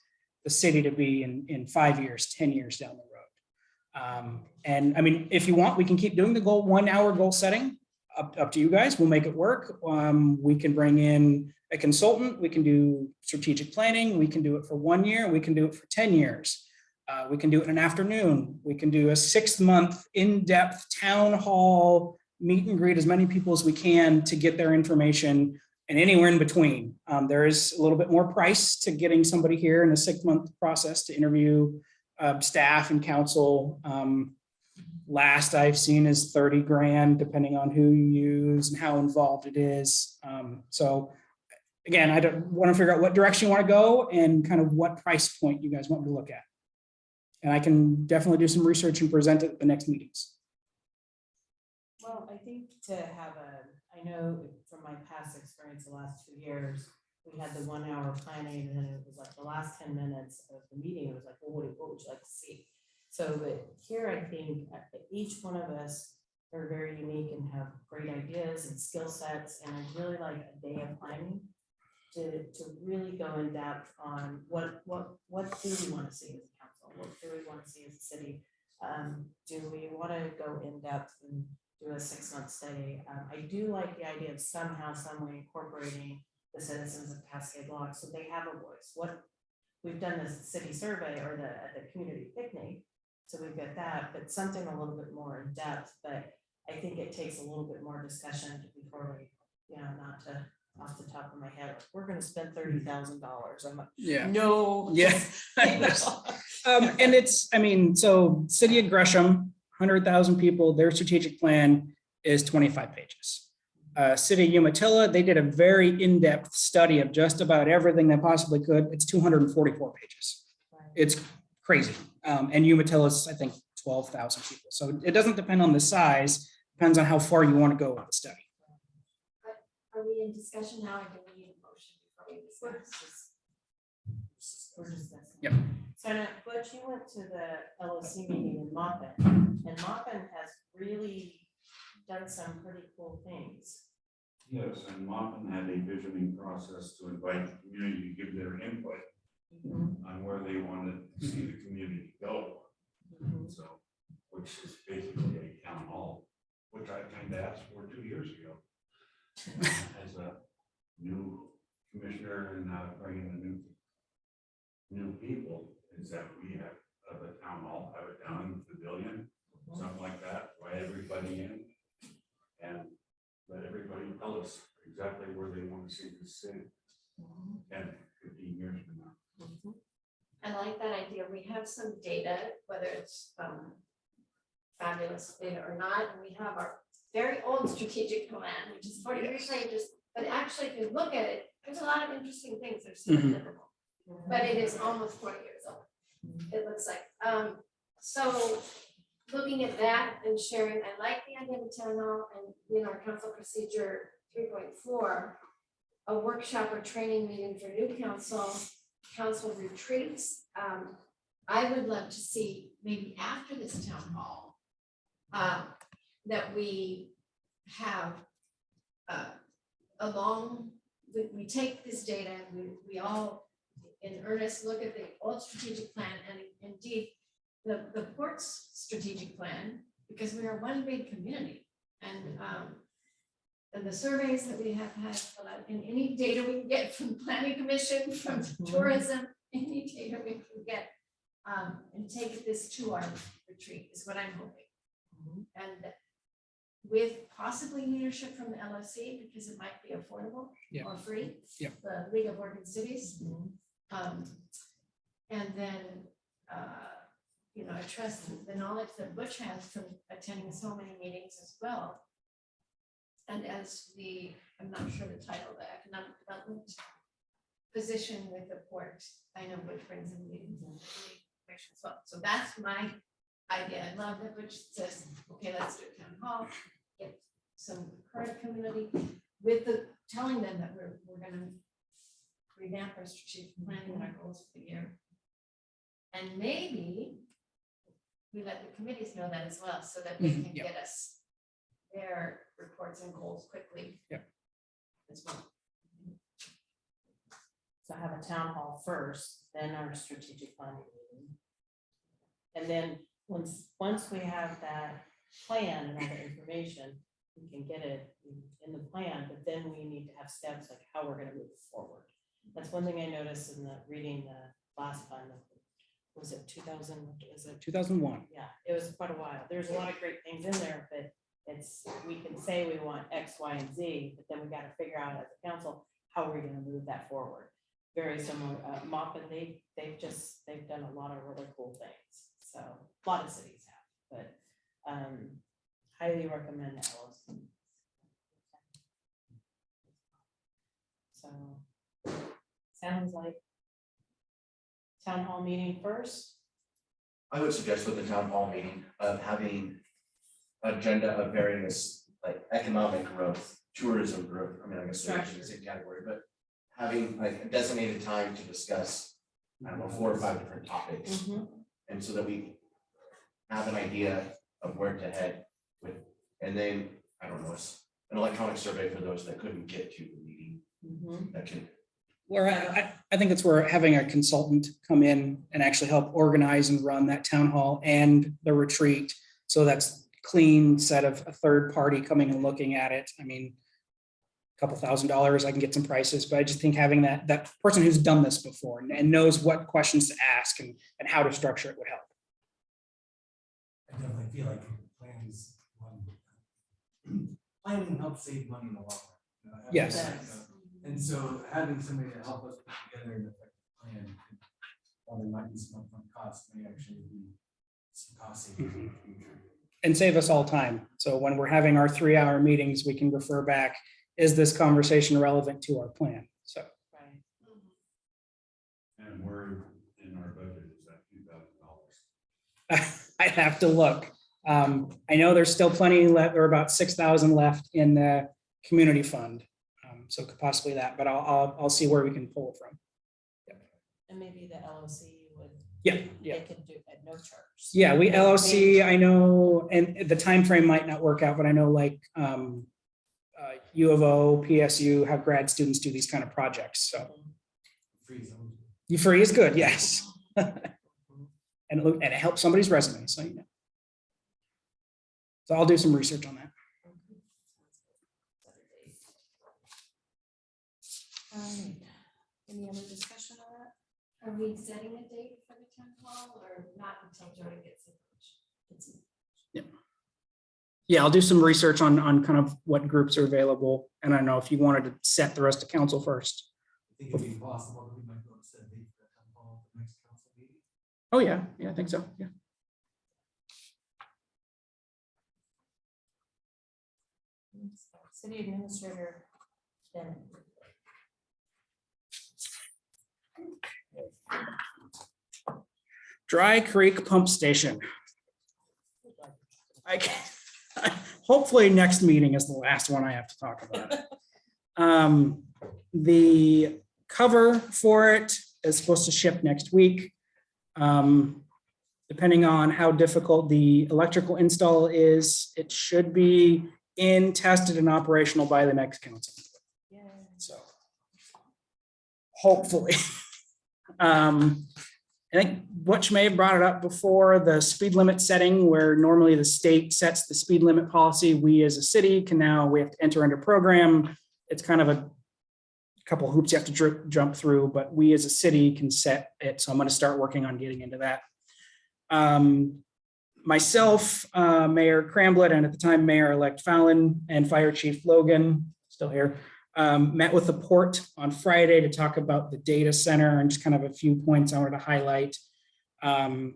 Speaker 8: the city to be in 5 years, 10 years down the road? And I mean, if you want, we can keep doing the 1 hour goal setting. Up to you guys. We'll make it work. We can bring in a consultant. We can do strategic planning. We can do it for 1 year. We can do it for 10 years. We can do it in an afternoon. We can do a 6-month in-depth town hall meet and greet as many people as we can to get their information, and anywhere in between. There is a little bit more price to getting somebody here in a 6-month process to interview staff and council. Last I've seen is 30 grand, depending on who you use and how involved it is. So again, I don't want to figure out what direction you want to go and kind of what price point you guys want me to look at. And I can definitely do some research and present it at the next meetings.
Speaker 6: Well, I think to have I know from my past experience, the last 2 years, we had the 1 hour planning, and then it was like the last 10 minutes of the meeting, it was like, well, what would you like to see? So, but here I think each one of us are very unique and have great ideas and skill sets, and I really like a day of planning to really go in depth on what do we want to see as a council? What do we want to see as a city? Do we want to go in depth and do a 6-month study? I do like the idea of somehow, some way incorporating the citizens of Cascade Lock so they have a voice. What we've done this city survey or the community picnic. So we've got that, but something a little bit more in depth, but I think it takes a little bit more discussion before we, not to off the top of my head, we're gonna spend $30,000. I'm like,
Speaker 8: Yeah.
Speaker 6: no.
Speaker 8: Yeah. And it's, I mean, so City of Gresham, 100,000 people, their strategic plan is 25 pages. City of Umatilla, they did a very in-depth study of just about everything they possibly could. It's 244 pages. It's crazy. And Umatilla is, I think, 12,000 people. So it doesn't depend on the size, depends on how far you want to go with the study.
Speaker 5: Are we in discussion now, or do we need a motion before we discuss?
Speaker 6: We're discussing.
Speaker 8: Yep.
Speaker 6: So now, Butch, you went to the LOC meeting in Maupin, and Maupin has really done some pretty cool things.
Speaker 9: Yes, and Maupin had a visioning process to invite the community to give their input on where they wanted to see the community go. So, which is basically a town hall, which I kind of asked for 2 years ago. As a new commissioner and bringing in new people, is that we have a town hall, have it down in the pavilion, something like that, invite everybody in and let everybody tell us exactly where they want to see the city 10, 15 years from now.
Speaker 5: I like that idea. We have some data, whether it's fabulous data or not, and we have our very old strategic plan, which is 43 pages, but actually, if you look at it, there's a lot of interesting things that are still applicable. But it is almost 40 years old, it looks like. So looking at that and sharing, I like the idea of the town hall and in our council procedure 3.4, a workshop or training meeting for new council retreats. I would love to see maybe after this town hall that we have we take this data, we all in earnest look at the old strategic plan, and indeed the port's strategic plan, because we are one big community. And the surveys that we have had filled out, and any data we can get from planning commission, from tourism, any data we can get, and take this to our retreat is what I'm hoping. And with possibly leadership from the LOC, because it might be affordable
Speaker 8: Yeah.
Speaker 5: or free.
Speaker 8: Yeah.
Speaker 5: The League of Oregon Cities. And then, I trust the knowledge that Butch has from attending so many meetings as well. And as I'm not sure the title, the economic development position with the port, I know Butch brings in meetings and information as well. So that's my idea. I love that Butch says, okay, let's do a town hall, get some current community with telling them that we're gonna revamp our strategic planning and our goals for the year. And maybe we let the committees know that as well, so that they can get us their reports and goals quickly. As well.
Speaker 6: So have a town hall first, then our strategic planning meeting. And then once we have that plan and all the information, we can get it in the plan, but then we need to have steps like how we're gonna move forward. That's one thing I noticed in the reading the last plan. Was it 2000? Was it
Speaker 8: 2001.
Speaker 6: Yeah, it was quite a while. There's a lot of great things in there, but we can say we want X, Y, and Z, but then we got to figure out as a council, how are we going to move that forward? Very similar, Maupin, they've done a lot of really cool things. So a lot of cities have, but highly recommend LOC. So sounds like town hall meeting first.
Speaker 4: I would suggest with the town hall meeting of having agenda of various like economic growth, tourism growth. I mean, I guess they're in the same category, but having like a designated time to discuss, I don't know, 4 or 5 different topics. And so that we have an idea of where to head with, and then, I don't know, an electronic survey for those that couldn't get to the meeting. That can.
Speaker 8: Where I think it's where having a consultant come in and actually help organize and run that town hall and the retreat. So that's clean set of a third party coming and looking at it. I mean, a couple $1,000, I can get some prices, but I just think having that person who's done this before and knows what questions to ask and how to structure it would help.
Speaker 3: I definitely feel like plans, planning helps save money in the long run. You know,
Speaker 8: Yes.
Speaker 3: And so having somebody to help us put together an effective plan, while there might be some upfront costs, may actually be some cost savings in the future.
Speaker 8: And save us all time. So when we're having our 3-hour meetings, we can refer back, is this conversation relevant to our plan? So.
Speaker 6: Right.
Speaker 9: And where in our budget is that $2,000?
Speaker 8: I'd have to look. I know there's still plenty left, or about 6,000 left in the community fund. So possibly that, but I'll see where we can pull it from.
Speaker 6: And maybe the LOC would.
Speaker 8: Yeah.
Speaker 6: They could do at no charge.
Speaker 8: Yeah, we LOC, I know, and the time frame might not work out, but I know like U of O, PSU have grad students do these kind of projects. So free is good, yes. And it helps somebody's resume, so you know. So I'll do some research on that.
Speaker 6: Any other discussion on that?
Speaker 5: Are we setting a date for the town hall or not until Jody gets it?
Speaker 8: Yeah, I'll do some research on kind of what groups are available. And I don't know if you wanted to set the rest of council first.
Speaker 3: I think it'd be possible that we might go and set a date for that town hall for the next council meeting.
Speaker 8: Oh, yeah, I think so, yeah.
Speaker 6: City Administrator Bennett.
Speaker 8: Dry Creek Pump Station. Hopefully next meeting is the last one I have to talk about. The cover for it is supposed to ship next week. Depending on how difficult the electrical install is, it should be in, tested, and operational by the next council. So hopefully. And I think Butch may have brought it up before, the speed limit setting, where normally the state sets the speed limit policy. We as a city can now, we have to enter into program. It's kind of a couple hoops you have to jump through, but we as a city can set it. So I'm going to start working on getting into that. Myself, Mayor Cramblett, and at the time Mayor-elect Fallon and Fire Chief Logan, still here, met with the port on Friday to talk about the data center and just kind of a few points I wanted to highlight. One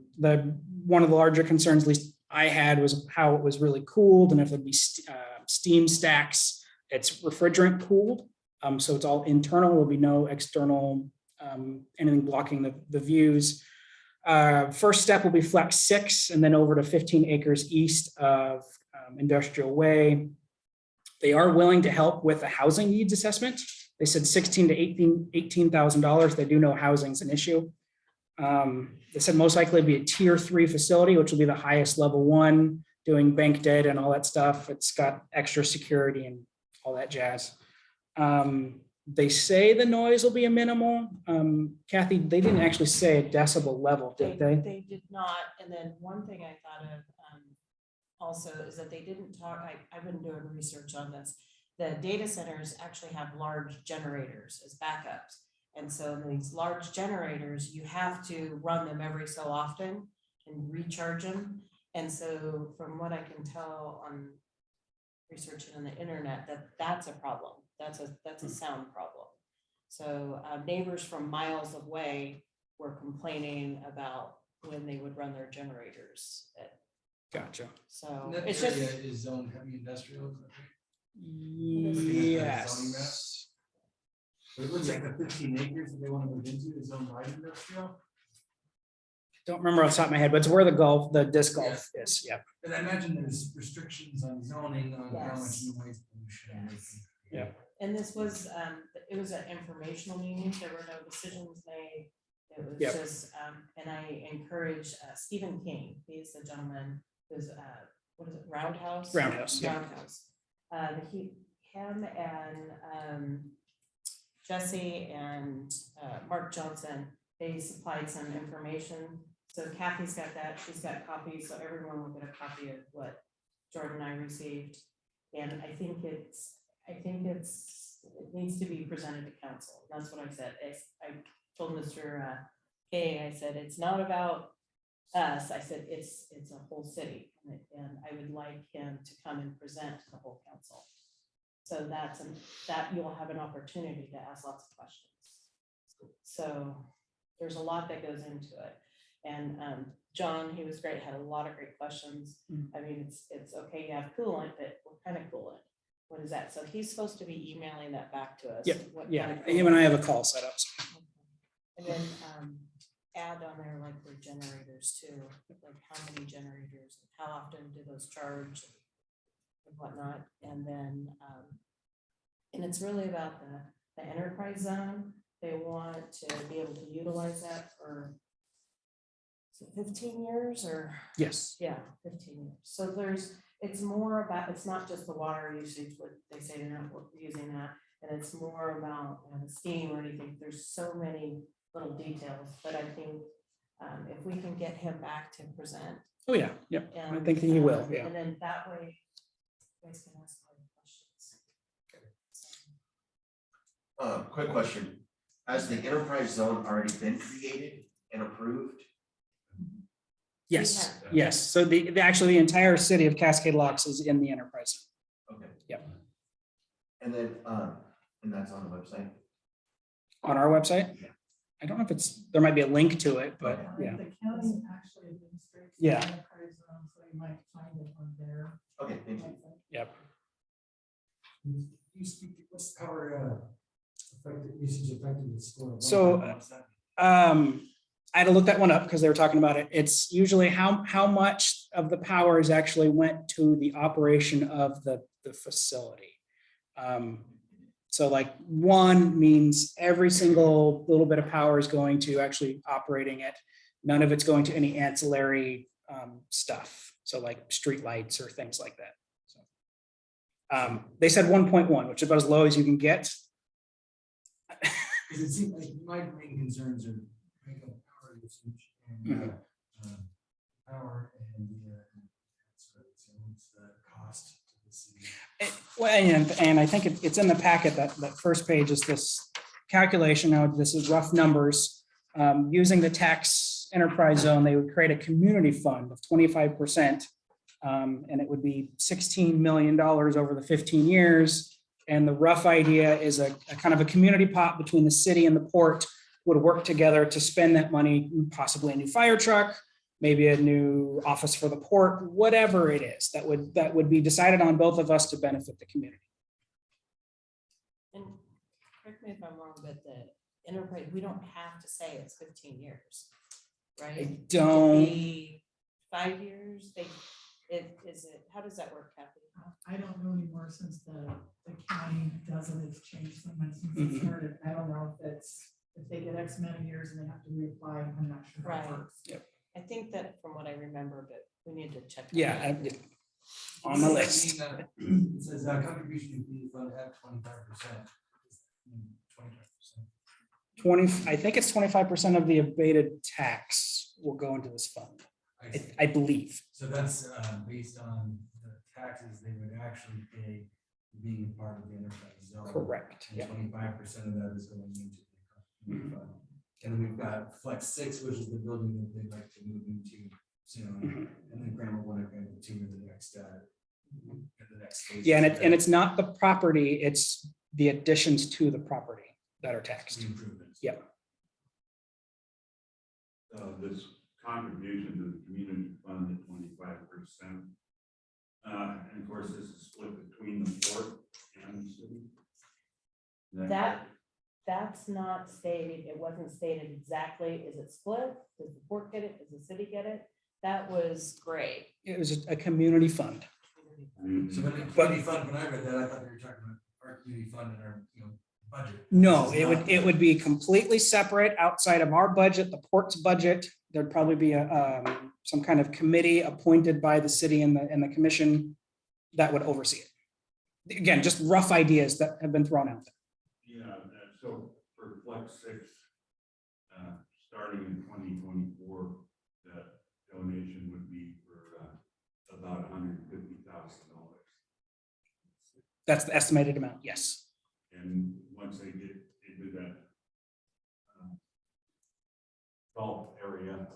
Speaker 8: of the larger concerns, at least I had, was how it was really cooled and if there'd be steam stacks. It's refrigerant cooled, so it's all internal. There'll be no external anything blocking the views. First step will be Flex 6 and then over to 15 acres east of Industrial Way. They are willing to help with a housing needs assessment. They said $16,000 to $18,000. They do know housing's an issue. They said most likely it'd be a tier 3 facility, which will be the highest level 1, doing bank data and all that stuff. It's got extra security and all that jazz. They say the noise will be a minimal. Kathy, they didn't actually say a decibel level, did they?
Speaker 6: They did not. And then one thing I thought of also is that they didn't talk, I've been doing research on this. The data centers actually have large generators as backups. And so these large generators, you have to run them every so often and recharge them. And so from what I can tell on researching on the internet, that's a problem. That's a sound problem. So neighbors from miles away were complaining about when they would run their generators.
Speaker 8: Gotcha.
Speaker 6: So
Speaker 3: That
Speaker 6: it's
Speaker 3: area
Speaker 6: just,
Speaker 3: is zoned heavy industrial. Is that right?
Speaker 8: Yes.
Speaker 3: But it looks like the 15 acres that they want to move into is zoned light industrial.
Speaker 8: Don't remember off the top of my head, but it's where the disc golf is. Yeah.
Speaker 3: And I imagine there's restrictions on zoning on how much
Speaker 6: Yes.
Speaker 3: noise pollution. and everything.
Speaker 8: Yeah.
Speaker 6: and this was, it was an informational meeting. There were no decisions made. It was
Speaker 8: Yep.
Speaker 6: just, and I encourage Stephen King. He's the gentleman who's, what is it, Roundhouse?
Speaker 8: Roundhouse, yeah.
Speaker 6: Roundhouse. Him and Jesse and Mark Johnson, they supplied some information. So Kathy's got that, she's got copies, so everyone will get a copy of what Jordan and I received. And I think it needs to be presented to council. That's what I said. I told Mr. K, I said, it's not about us. I said, it's a whole city. And I would like him to come and present to the whole council. So that you'll have an opportunity to ask lots of questions. So there's a lot that goes into it. And John, he was great, had a lot of great questions. I mean, it's okay, you have coolant, but what kind of coolant? What is that? So he's supposed to be emailing that back to us.
Speaker 8: Yep.
Speaker 6: what
Speaker 8: Yeah.
Speaker 6: kind of
Speaker 8: Him and I
Speaker 6: coolant.
Speaker 8: have a call set up.
Speaker 6: And then add on there like their generators too, like how many generators, how often do those charge and whatnot. And then, and it's really about the enterprise zone. They want to be able to utilize that for 15 years or,
Speaker 8: Yes.
Speaker 6: yeah, 15 years. So it's more about, it's not just the water usage, what they say they're not using that. And it's more about the steam or anything. There's so many little details, but I think if we can get him back to present.
Speaker 8: Oh, yeah. Yep. I
Speaker 6: and,
Speaker 8: think he will. Yeah.
Speaker 6: And then that way, you guys can ask all the questions.
Speaker 4: Quick question. Has the enterprise zone already been created and approved?
Speaker 8: Yes. Yes. So actually the entire city of Cascade Locks is in the enterprise zone.
Speaker 4: Okay.
Speaker 8: Yep.
Speaker 4: And then, and that's on the website?
Speaker 8: On our website.
Speaker 4: Yeah.
Speaker 8: I don't know if there might be a link to it, but
Speaker 4: Okay.
Speaker 8: yeah.
Speaker 1: The county actually administrates. the
Speaker 8: Yeah.
Speaker 1: enterprise zone, so you might find it on there.
Speaker 4: Okay, thank you.
Speaker 8: Yep.
Speaker 3: You speak, what's our usage effective score?
Speaker 8: So, I had to look that one up because they were talking about it. It's usually how much of the powers actually went to the operation of the facility. So like 1 means every single little bit of power is going to actually operating it. None of it's going to any ancillary stuff. So like street lights or things like that. So they said 1.1, which is about as low as you can get.
Speaker 3: Because it seems like my main concerns are power usage and power and what's the cost to the city?
Speaker 8: Well, and I think it's in the packet, that first page is this calculation. Now, this is rough numbers. Using the tax enterprise zone, they would create a community fund of 25%. And it would be $16 million over the 15 years. And the rough idea is a kind of a community pot between the city and the port would work together to spend that money, possibly a new fire truck, maybe a new office for the port, whatever it is that would be decided on both of us to benefit the community.
Speaker 6: And correct me if I'm wrong, but the enterprise, we don't have to say it's 15 years, right?
Speaker 8: I
Speaker 6: It could
Speaker 8: don't,
Speaker 6: be 5 years, how does that work, Kathy?
Speaker 1: I don't know anymore since the county doesn't, it's changed so much since it started. I don't know if they get X amount of years and they have to reapply. I'm not sure how
Speaker 6: Right.
Speaker 1: it works.
Speaker 6: I think that from what I remember, but we need to check. that
Speaker 8: yeah,
Speaker 6: out.
Speaker 8: on the
Speaker 3: Does that
Speaker 8: list.
Speaker 3: mean that It says contribution to the fund at 25%. 25%.
Speaker 8: 20, I think it's 25% of the abated tax will go into this fund,
Speaker 3: I see.
Speaker 8: I believe.
Speaker 3: So that's based on the taxes they would actually pay being part of the enterprise zone.
Speaker 8: Correct.
Speaker 3: And
Speaker 8: Yeah.
Speaker 3: 25% of that is going into the community fund. And we've got Flex 6, which is the building that they'd like to move into soon. And then Grandma want to go to the next phase.
Speaker 8: Yeah, and it's not the property, it's the additions to the property that are taxed.
Speaker 3: The improvements.
Speaker 8: Yeah.
Speaker 9: This contribution to the community fund at 25%. And of course, this is split between the port and the city.
Speaker 6: That's not stated, it wasn't stated exactly, is it split? Does the port get it? Does the city get it? That was great.
Speaker 8: It was a community fund.
Speaker 3: So when the community fund, when I read that, I thought they were talking about our community fund and our, budget.
Speaker 8: No,
Speaker 3: This is not
Speaker 8: it would be completely separate outside of our budget, the port's budget. There'd probably be some kind of committee appointed by the city and the commission that would oversee it. Again, just rough ideas that have been thrown out there.
Speaker 9: Yeah, so for Flex 6, starting in 2024, that donation would be for about $150,000.
Speaker 8: That's the estimated amount, yes.
Speaker 9: And once they get into that golf area,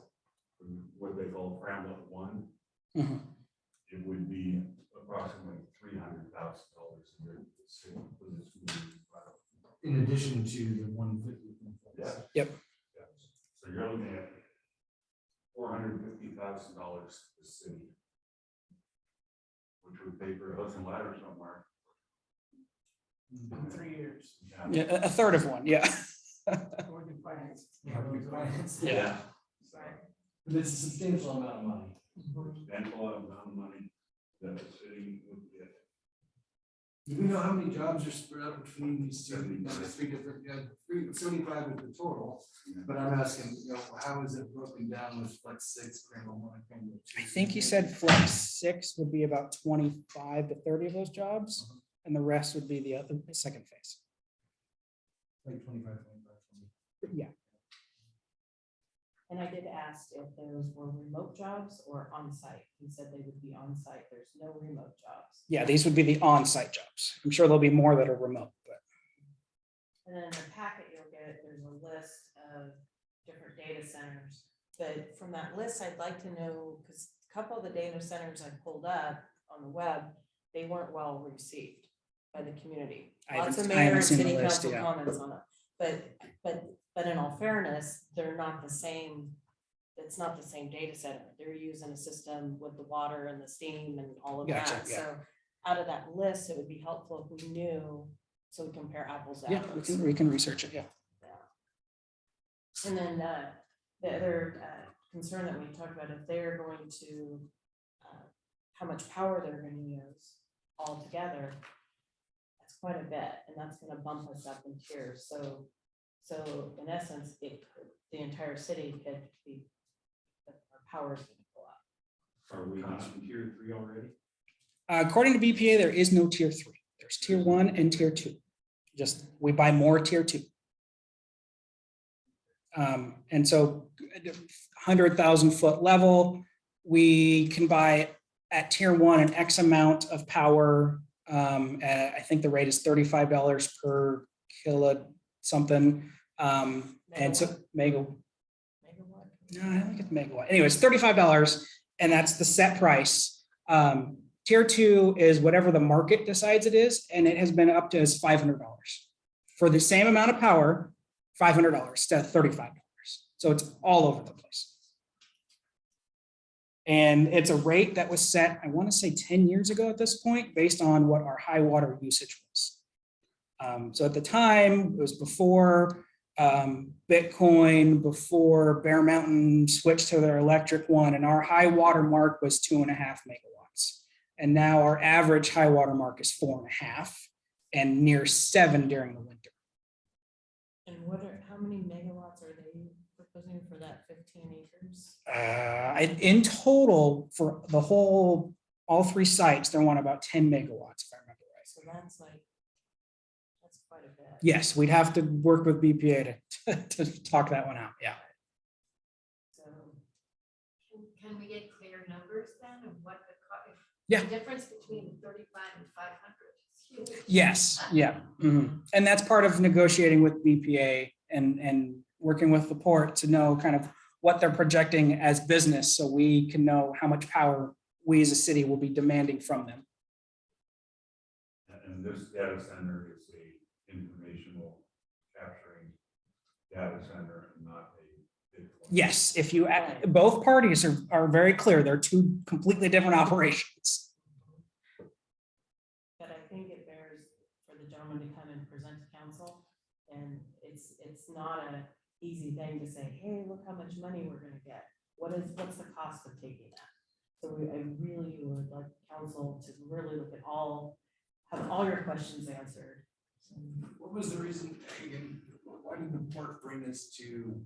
Speaker 9: what they call Cramlet 1,
Speaker 8: Mhm.
Speaker 9: it would be approximately $300,000 a year for this community.
Speaker 3: In addition to the 150.
Speaker 9: Yeah.
Speaker 8: Yep.
Speaker 9: Yeah. So you're looking at $450,000 to the city, which would pay for a hook and ladder somewhere.
Speaker 3: In 3 years.
Speaker 8: Yeah, a third of one, yeah.
Speaker 1: Or the finance.
Speaker 3: Yeah, we finance.
Speaker 8: Yeah.
Speaker 3: But it's a substantial amount of money.
Speaker 9: Substantial amount of money that the city would get.
Speaker 3: Do we know how many jobs are spread out between these three different, 75 is the total, but I'm asking, how is it broken down with Flex 6, Grandma 1, Grandma 2?
Speaker 8: I think he said Flex 6 would be about 25 to 30 of those jobs, and the rest would be the second phase.
Speaker 3: Like 25.
Speaker 8: Yeah.
Speaker 6: And I did ask if those were remote jobs or on-site. He said they would be on-site. There's no remote jobs.
Speaker 8: Yeah, these would be the on-site jobs. I'm sure there'll be more that are remote, but
Speaker 6: And then in the packet you'll get, there's a list of different data centers. But from that list, I'd like to know, because a couple of the data centers I pulled up on the web, they weren't well received by the community. Lots of
Speaker 8: I
Speaker 6: mayor
Speaker 8: haven't
Speaker 6: and
Speaker 8: seen the
Speaker 6: city
Speaker 8: list,
Speaker 6: council
Speaker 8: yeah.
Speaker 6: comments on it. But in all fairness, they're not the same. It's not the same data center. They're using a system with the water and the steam and all of
Speaker 8: Gotcha,
Speaker 6: that.
Speaker 8: yeah.
Speaker 6: So out of that list, it would be helpful if we knew, so we compare apples to
Speaker 8: yeah,
Speaker 6: apples.
Speaker 8: we can research it, yeah.
Speaker 6: And then the other concern that we talked about, if they're going to, how much power they're going to use altogether, that's quite a bit, and that's going to bump us up in tiers. So in essence, the entire city could be, our power is going to go up.
Speaker 9: Are we not in tier 3 already?
Speaker 8: According to BPA, there is no tier 3. There's tier 1 and tier 2. Just, we buy more tier 2. And so 100,000 foot level, we can buy at tier 1 an X amount of power. I think the rate is $35 per kilo something. And so
Speaker 6: Megawatt.
Speaker 8: no, I don't think it's megawatt. Anyways, $35, and that's the set price. Tier 2 is whatever the market decides it is, and it has been up to as $500 for the same amount of power, $500 instead of $35. So it's all over the place. And it's a rate that was set, I want to say 10 years ago at this point, based on what our high water usage was. So at the time, it was before Bitcoin, before Bear Mountain switched to their electric one, and our high water mark was 2.5 megawatts. And now our average high water mark is 4.5 and near 7 during the winter.
Speaker 6: And how many megawatts are they proposing for that 15 acres?
Speaker 8: In total, for the whole, all 3 sites, they want about 10 megawatts, if I remember right.
Speaker 6: So that's quite a bit.
Speaker 8: Yes, we'd have to work with BPA to talk that one out, yeah.
Speaker 6: So,
Speaker 5: Can we get clear numbers then of what the cost?
Speaker 8: Yeah.
Speaker 5: The difference between 35 and 500 is huge.
Speaker 8: Yes, yeah. And that's part of negotiating with BPA and working with the port to know kind of what they're projecting as business, so we can know how much power we as a city will be demanding from them.
Speaker 9: And this data center is a informational capturing data center and not a Bitcoin.
Speaker 8: Yes, if you, both parties are very clear, they're 2 completely different operations.
Speaker 6: but I think it bears for the gentleman to come and present to council. And it's not an easy thing to say, hey, look how much money we're gonna get. What's the cost of taking that? So I really would like council to really look at have all your questions answered.
Speaker 3: What was the reason, again, why did the port bring this to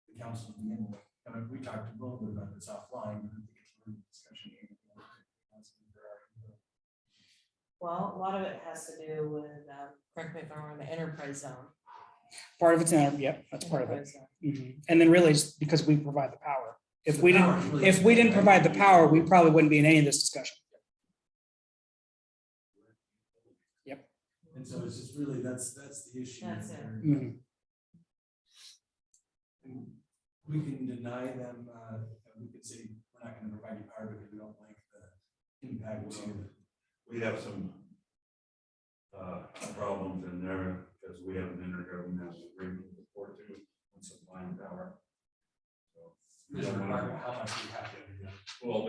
Speaker 3: the council to begin with? I mean, we talked a little bit about this offline, but I think it's a discussion here.
Speaker 6: Well, a lot of it has to do with, correct me if I'm wrong, the enterprise zone.
Speaker 8: Part of it's in, yep, that's part of it.
Speaker 6: Enterprise zone.
Speaker 8: And then really it's because we provide the power. If we didn't provide the power, we probably wouldn't be in any of this discussion. Yep.
Speaker 3: And so it's just really, that's the issue.
Speaker 6: That's it.
Speaker 3: there.
Speaker 8: Mhm.
Speaker 3: And we can deny them, we could say, we're not gonna provide you power because we don't like the impact to.
Speaker 9: We have some problems in there because we have an intergovernmental agreement with the port too on supplying power. So,
Speaker 3: There's a requirement how much we have to do.
Speaker 9: well,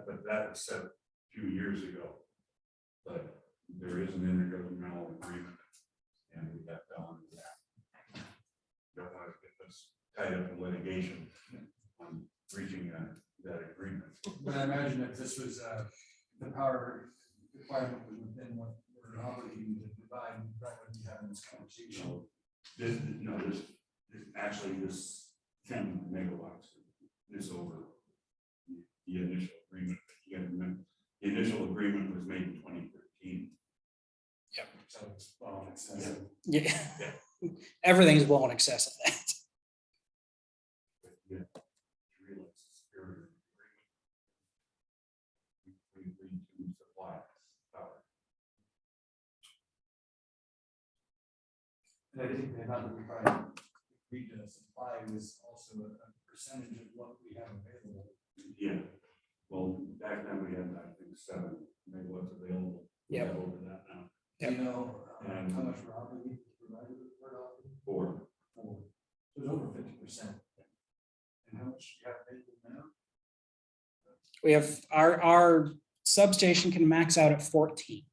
Speaker 9: but that was set a few years ago. But there is an intergovernmental agreement and we have to honor that. Don't want to get us tied up in litigation on reaching that agreement.
Speaker 3: But I imagine if this was, the power requirement was within what we're obligated to provide, that would be having this conversation.
Speaker 9: This actually this 10 megawatts is over the initial agreement. You gotta remember, the initial agreement was made in 2013.
Speaker 3: So it's well in excess of.
Speaker 8: Yeah. Everything's well in excess of that.
Speaker 9: But you have to realize the spirit of the agreement. We agreed to supply power.
Speaker 3: And I think the amount that we probably agreed to supply was also a percentage of what we have available.
Speaker 9: Yeah, well, back then we had, I think, 7 megawatts available. We
Speaker 8: Yep.
Speaker 9: have over that now.
Speaker 3: Do you know
Speaker 9: And-
Speaker 3: how much we're obligated to provide with the port office?
Speaker 9: 4.
Speaker 3: 4. So it's over 50%. And how much do you have available now?
Speaker 8: We have, our substation can max out at 14.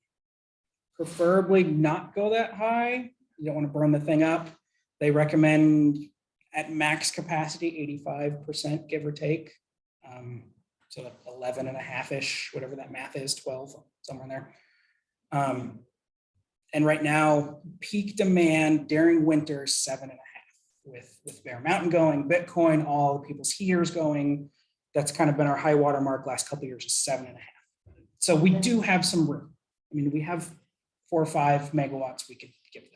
Speaker 8: Preferably not go that high. You don't want to burn the thing up. They recommend at max capacity, 85%, give or take. So like 11 and a half-ish, whatever that math is, 12, somewhere in there. And right now, peak demand during winter is 7.5 with Bear Mountain going, Bitcoin, all the people's heaters going. That's kind of been our high water mark last couple of years is 7.5. So we do have some room. I mean, we have 4 or 5 megawatts we could give them.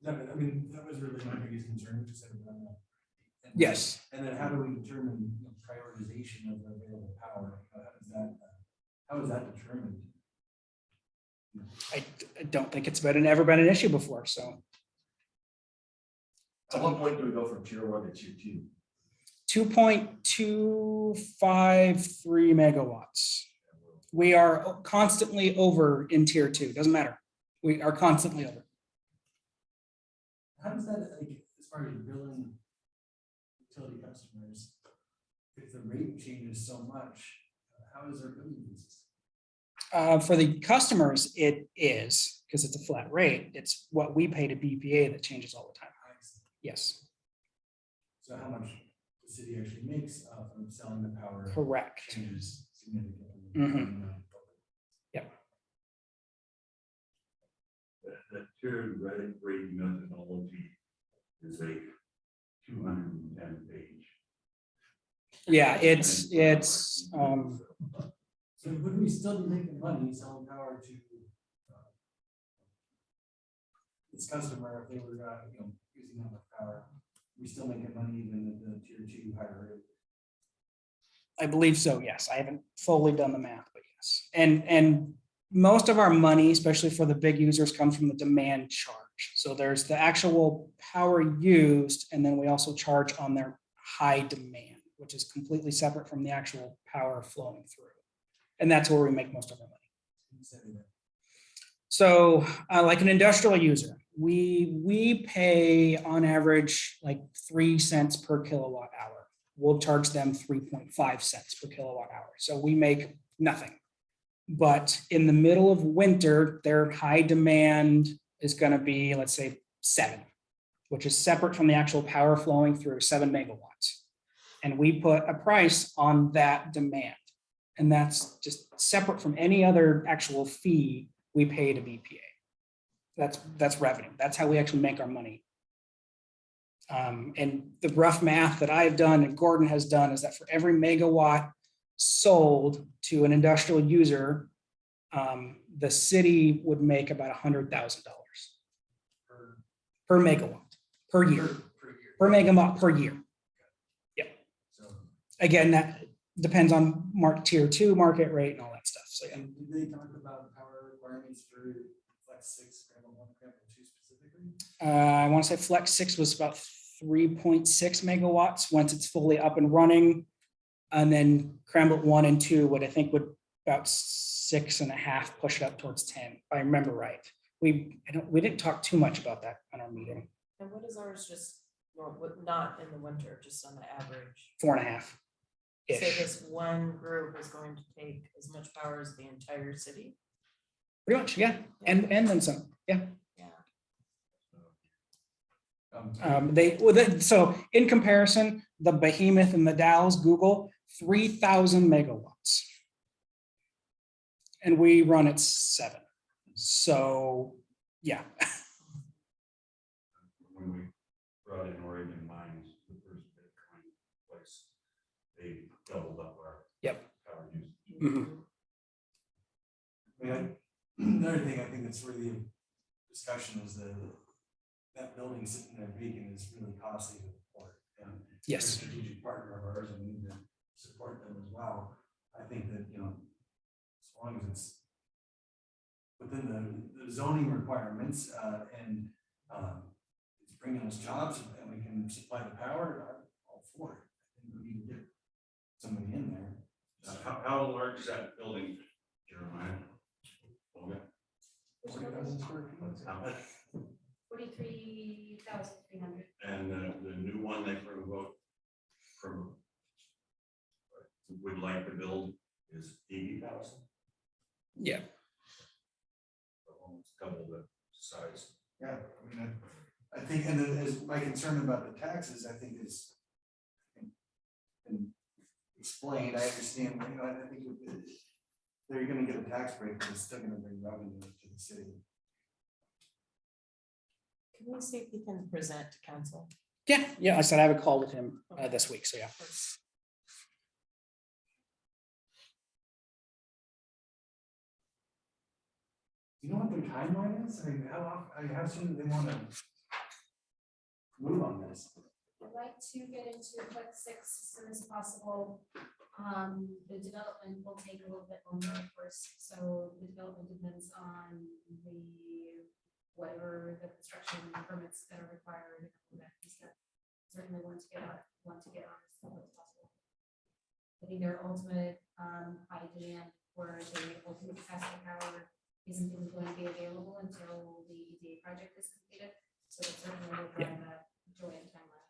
Speaker 3: I mean, that was really my biggest concern, just said about that. And-
Speaker 8: Yes.
Speaker 3: And then how do we determine prioritization of the available power? How is that determined?
Speaker 8: I don't think it's ever been an issue before, so.
Speaker 4: At what point do we go from tier 1 to tier 2?
Speaker 8: 2.253 megawatts. We are constantly over in tier 2, doesn't matter. We are constantly over.
Speaker 3: How does that, like, as far as billing utility customers, if the rate changes so much, how is their billing consistent?
Speaker 8: For the customers, it is, because it's a flat rate. It's what we pay to BPA that changes all the time. Yes,
Speaker 3: So how much the city actually makes from selling the power
Speaker 8: correct.
Speaker 3: changes significantly.
Speaker 8: Mhm.
Speaker 9: The tiered rate methodology is a 210 page.
Speaker 8: Yeah, it's,
Speaker 3: So would we still be making money selling power to this customer if they were, using that much power? We still making money even at the tier 2 higher rate?
Speaker 8: I believe so, yes. I haven't fully done the math, but yes. And most of our money, especially for the big users, comes from the demand charge. So there's the actual power used, and then we also charge on their high demand, which is completely separate from the actual power flowing through. And that's where we make most of our money. So like an industrial user, we pay on average like 3 cents per kilowatt hour. We'll charge them 3.5 cents per kilowatt hour. So we make nothing. But in the middle of winter, their high demand is going to be, let's say, 7, which is separate from the actual power flowing through, 7 megawatts. And we put a price on that demand. And that's just separate from any other actual fee we pay to BPA. That's revenue. That's how we actually make our money. And the rough math that I've done and Gordon has done is that for every megawatt sold to an industrial user, the city would make about $100,000 per megawatt per year, per megawatt per year. Yeah.
Speaker 3: So,
Speaker 8: Again, that depends on tier 2 market rate and all that stuff. So yeah.
Speaker 3: and did they talk about power requirements for Flex 6, Scramble 1, Scramble 2 specifically?
Speaker 8: I want to say Flex 6 was about 3.6 megawatts once it's fully up and running. And then Scramble 1 and 2 would about 6.5 push it up towards 10, if I remember right. We didn't talk too much about that on our meeting.
Speaker 6: And what is ours just, not in the winter, just on the average?
Speaker 8: 4.5.
Speaker 6: So
Speaker 8: Ish.
Speaker 6: this one group is going to take as much power as the entire city?
Speaker 8: Pretty much, yeah. And then some, yeah. So in comparison, the behemoth and the Dow's Google, 3,000 megawatts. And we run at 7. So, yeah.
Speaker 9: When we brought in Oregon Mines, the first Bitcoin place, they doubled up our power use.
Speaker 8: Mhm.
Speaker 3: I mean, another thing I think that's worthy of discussion is that building sitting there vacant is really costly to the port. And they're a
Speaker 8: Yes.
Speaker 3: strategic partner of ours, and we need to support them as well. I think that, as long as it's within the zoning requirements, and it's bringing us jobs and we can supply the power, I'm all for it. I think we need to get somebody in there.
Speaker 9: How large is that building, Jeremiah? Okay.
Speaker 3: 40,000 square feet.
Speaker 9: How much?
Speaker 5: 43,300.
Speaker 9: And the new one they would like to build is 80,000,
Speaker 8: Yeah.
Speaker 9: almost double the size.
Speaker 3: Yeah, I mean, I think, and then as my concern about the taxes, I think is been explained. I understand, I think they're gonna get a tax break, but it's still gonna bring revenue to the city.
Speaker 6: Can we see if he can present to council?
Speaker 8: Yeah. I said I have a call with him this week. So yeah.
Speaker 3: You know what their timeline is? I mean, how soon do they want to move on this.
Speaker 11: I'd like to get into quick six as soon as possible. The development will take a little bit longer, of course, so the development depends on whatever the construction permits that are required. And that kind of stuff. Certainly want to get on as soon as possible. I think their ultimate high demand for the ultimate capacity power isn't even going to be available until the EDA project is completed. So it certainly will drive that joy and timeline.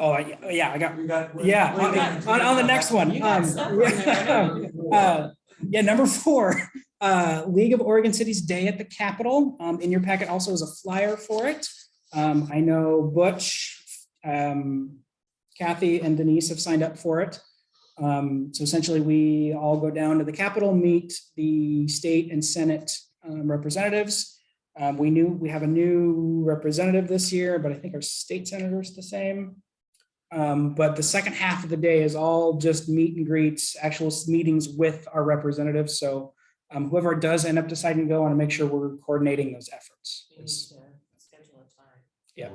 Speaker 8: Oh, yeah, I got,
Speaker 3: We got.
Speaker 8: yeah,
Speaker 3: wait,
Speaker 8: on the next one.
Speaker 6: You got stuff on there.
Speaker 8: Yeah, number 4, League of Oregon Cities Day at the Capitol. In your packet also is a flyer for it. I know Butch, Kathy and Denise have signed up for it. So essentially we all go down to the Capitol, meet the state and Senate representatives. We have a new representative this year, but I think our state senator is the same. But the second half of the day is all just meet and greets, actual meetings with our representatives. So whoever does end up deciding to go, I want to make sure we're coordinating those efforts.
Speaker 6: We need to schedule a time.
Speaker 8: Yeah.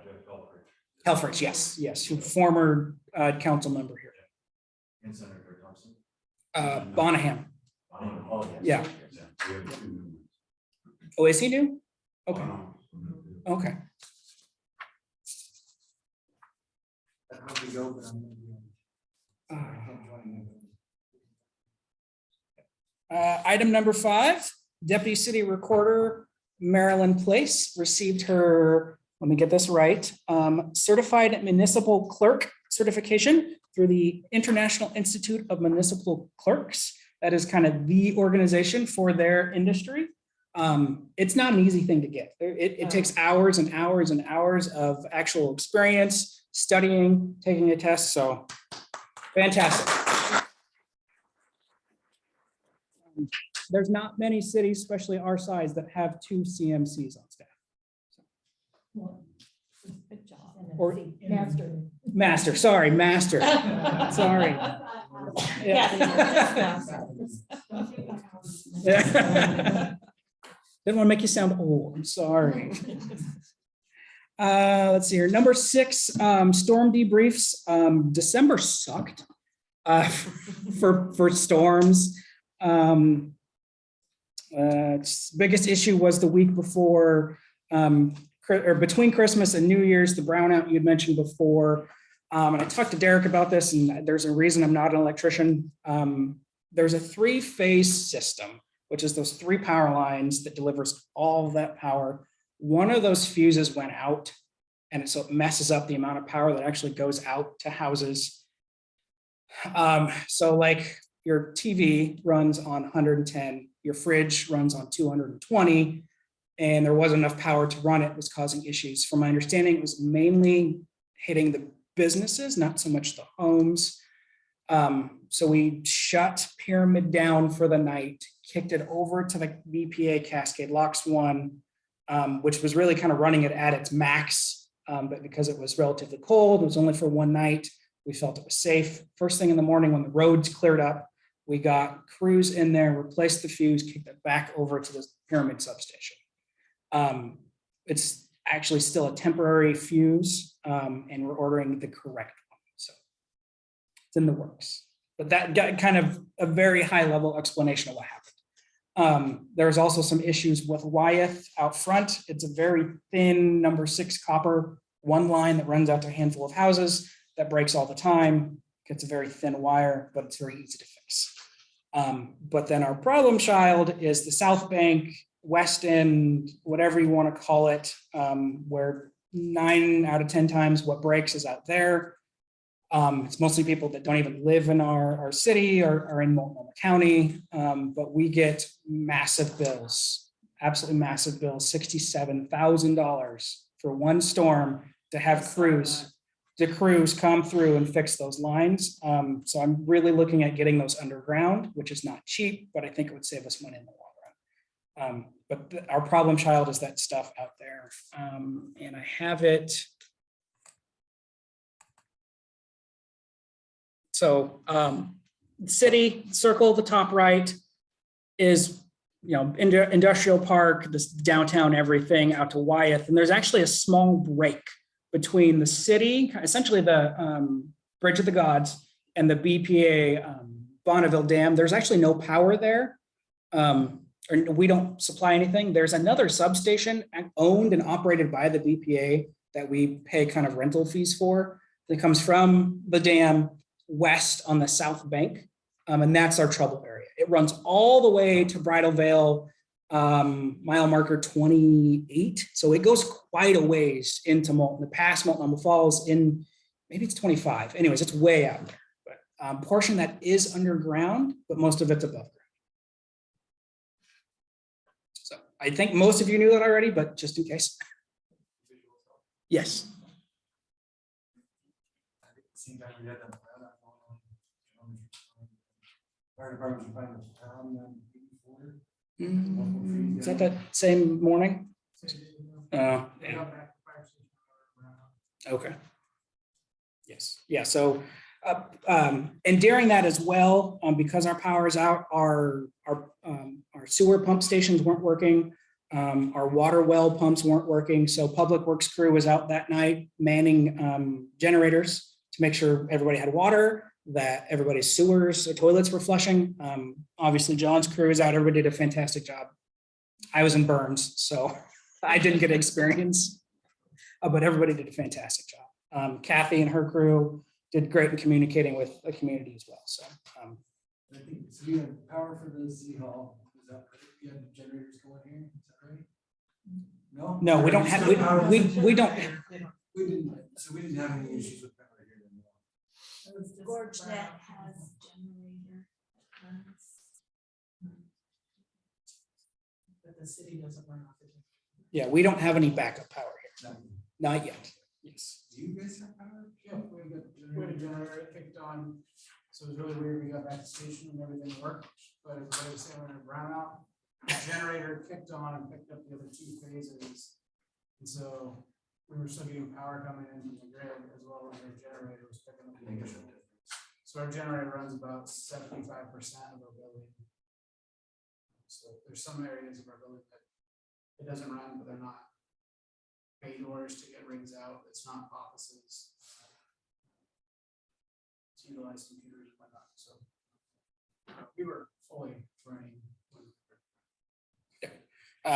Speaker 9: Jeff
Speaker 8: Helfrich, yes, who former council member here.
Speaker 4: And Senator Thompson.
Speaker 8: Bonaham.
Speaker 4: Oh,
Speaker 8: Yeah.
Speaker 9: We have 2 new ones.
Speaker 8: Oh, is he new? Okay,
Speaker 9: Oh,
Speaker 8: okay.
Speaker 3: I probably go, but I'm gonna be on. I can't join you.
Speaker 8: Item number 5, Deputy City Recorder Marilyn Place received her, let me get this right, Certified Municipal Clerk certification through the International Institute of Municipal Clerks. That is kind of the organization for their industry. It's not an easy thing to get. It takes hours and hours and hours of actual experience, studying, taking a test, so fantastic. There's not many cities, especially our size, that have 2 CMCs on staff.
Speaker 6: Good job.
Speaker 8: Or
Speaker 1: Master.
Speaker 8: master, sorry. Sorry.
Speaker 6: Yeah.
Speaker 8: Didn't want to make you sound old, I'm sorry. Let's see here, number 6, storm debriefs. December sucked for storms. Biggest issue was the week before, or between Christmas and New Year's, the brownout you had mentioned before. And I talked to Derek about this, and there's a reason I'm not an electrician. There's a 3-phase system, which is those 3 power lines that delivers all of that power. One of those fuses went out, and so it messes up the amount of power that actually goes out to houses. So like your TV runs on 110, your fridge runs on 220, and there wasn't enough power to run it, was causing issues. From my understanding, it was mainly hitting the businesses, not so much the homes. So we shut Pyramid down for the night, kicked it over to the BPA Cascade Locks 1, which was really kind of running it at its max. But because it was relatively cold, it was only for one night, we felt it was safe. First thing in the morning when the roads cleared up, we got crews in there, replaced the fuse, kicked it back over to the Pyramid substation. It's actually still a temporary fuse, and we're ordering the correct one. So it's in the works. But that got kind of a very high level explanation of what happened. There's also some issues with Wyeth out front. It's a very thin number 6 copper, one line that runs out to a handful of houses that breaks all the time. It's a very thin wire, but it's very easy to fix. But then our problem child is the South Bank, West End, whatever you want to call it, where 9 out of 10 times what breaks is out there. It's mostly people that don't even live in our city or are in Multnomah County, but we get massive bills, absolutely massive bills, $67,000 for one storm to have crews come through and fix those lines. So I'm really looking at getting those underground, which is not cheap, but I think it would save us money in the long run. But our problem child is that stuff out there. And I have it. So city, circle the top right, is, industrial park, this downtown everything out to Wyeth. And there's actually a small break between the city, essentially the Bridge of the Gods, and the BPA Bonneville Dam. There's actually no power there. Or we don't supply anything. There's another substation owned and operated by the BPA that we pay kind of rental fees for, that comes from the dam west on the south bank. And that's our trouble area. It runs all the way to Bridal Veil, mile marker 28. So it goes quite a ways into Molten, past Multnomah Falls in, maybe it's 25. Anyways, it's way out there. But portion that is underground, but most of it's above ground. So I think most of you knew that already, but just in case. Yes.
Speaker 3: I think it seemed like we had that. Fire department's finding a town on 84.
Speaker 8: Is that that same morning?
Speaker 1: Yeah.
Speaker 8: Okay. Yes, yeah, so, and during that as well, because our power is out, our sewer pump stations weren't working. Our water well pumps weren't working, so Public Works crew was out that night manning generators to make sure everybody had water, that everybody's sewers or toilets were flushing. Obviously John's crew is out, everybody did a fantastic job. I was in Burns, so I didn't get experience, but everybody did a fantastic job. Kathy and her crew did great in communicating with the community as well, so.
Speaker 3: I think, so we have power for the city hall, is that, you have generators going here, is that right? No?
Speaker 8: No, we don't have, we don't,
Speaker 3: We didn't, so we didn't have any issues with power here then.
Speaker 7: Gorge Net has generator.
Speaker 1: But the city doesn't run off of it.
Speaker 8: yeah, we don't have any backup power here, not yet, yes.
Speaker 3: Do you guys have power?
Speaker 12: Yeah, we had a generator that kicked on, so it was really weird, we got back to station and everything worked, but everybody was saying we're in a brownout. The generator kicked on and picked up the other two phases, and so we were still getting power coming in from the grid as well as our generator was picking up the initial difference. So our generator runs about 75% of our building. So there's some areas of our building that it doesn't run, but they're not bay doors to get rings out, it's not offices. To utilize computers and whatnot, so we were fully running.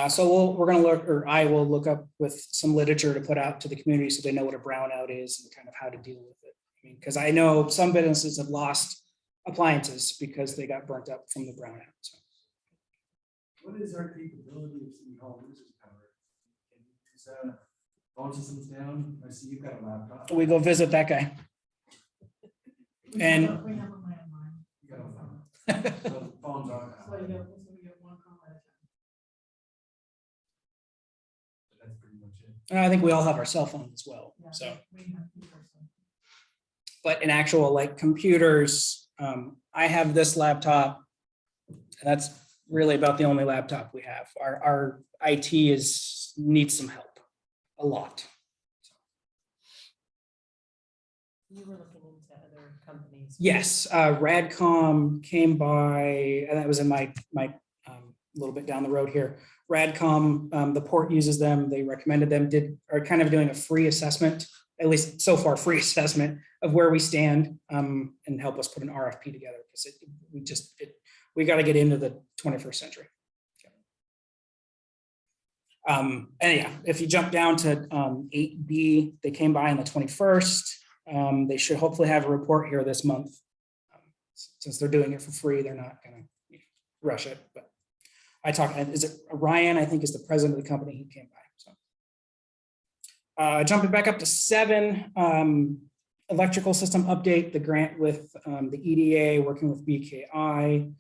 Speaker 8: So we're gonna look, or I will look up with some literature to put out to the community so they know what a brownout is and kind of how to deal with it. I mean, because I know some businesses have lost appliances because they got burnt up from the brownout, so.
Speaker 3: What is our capability if city hall loses power? Is phone systems down? I see you've got a laptop.
Speaker 8: We go visit that guy. And-
Speaker 1: We have a landline.
Speaker 3: You got a phone. So the phones are.
Speaker 1: So you get one call at a time.
Speaker 3: That's pretty much it.
Speaker 8: I think we all have our cell phones as well,
Speaker 1: Yeah,
Speaker 8: so.
Speaker 1: we have people, so.
Speaker 8: But in actual like computers, I have this laptop. And that's really about the only laptop we have. Our IT needs some help, a lot.
Speaker 6: You were looking into other companies.
Speaker 8: Yes, Radcom came by, and that was in my little bit down the road here. Radcom, the port uses them. They recommended them. Are kind of doing a free assessment, at least so far, free assessment of where we stand, and help us put an RFP together because we got to get into the 21st century. And yeah, if you jump down to 8B, they came by on the 21st. They should hopefully have a report here this month. Since they're doing it for free, they're not going to rush it. But I talked, is it Ryan? I think is the president of the company. He came by. So jumping back up to 7, electrical system update, the grant with the EDA working with BKI.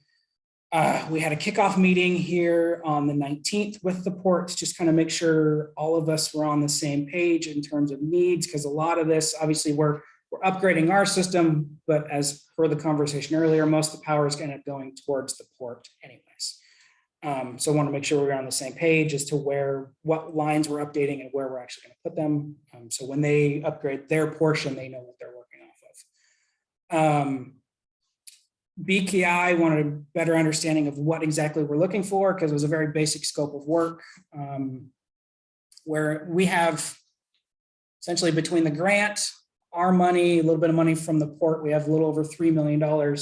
Speaker 8: We had a kickoff meeting here on the 19th with the ports, just kind of make sure all of us were on the same page in terms of needs, because a lot of this, obviously, we're upgrading our system, but as per the conversation earlier, most of the power is going to end up going towards the port anyways. So I want to make sure we're on the same page as to what lines we're updating and where we're actually going to put them. So when they upgrade their portion, they know what they're working off of. BKI wanted a better understanding of what exactly we're looking for, because it was a very basic scope of work. Where we have essentially between the grant, our money, a little bit of money from the port, we have a little over $3 million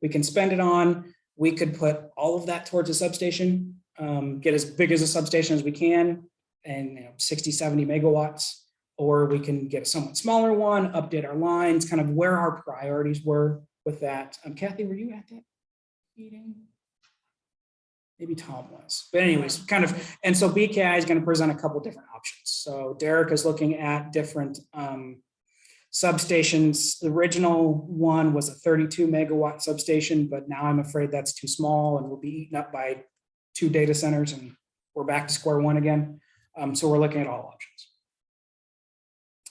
Speaker 8: we can spend it on. We could put all of that towards a substation, get as big as a substation as we can, and 60, 70 megawatts, or we can get a somewhat smaller one, update our lines, kind of where our priorities were with that. Kathy, were you at that meeting? Maybe Tom was, but anyways, kind of, and so BKI is going to present a couple different options. So Derek is looking at different substations. The original one was a 32 megawatt substation, but now I'm afraid that's too small and will be eaten up by 2 data centers, and we're back to square one again. So we're looking at all options.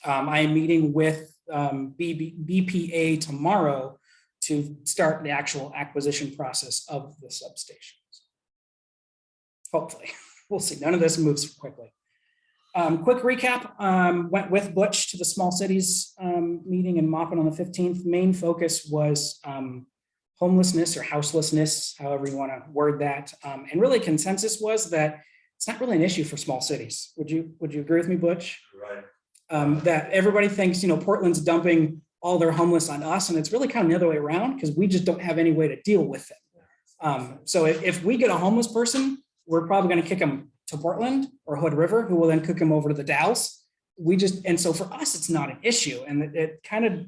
Speaker 8: I am meeting with BPA tomorrow to start the actual acquisition process of the substations. Hopefully, we'll see. None of this moves quickly. Quick recap, went with Butch to the small cities meeting in Maupin on the 15th. Main focus was homelessness or houselessness, however you want to word that. And really consensus was that it's not really an issue for small cities. Would you agree with me, Butch?
Speaker 9: Right.
Speaker 8: That everybody thinks, Portland's dumping all their homeless on us, and it's really kind of the other way around because we just don't have any way to deal with it. So if we get a homeless person, we're probably going to kick them to Portland or Hood River, who will then kick them over to the Dalles. And so for us, it's not an issue. And it kind of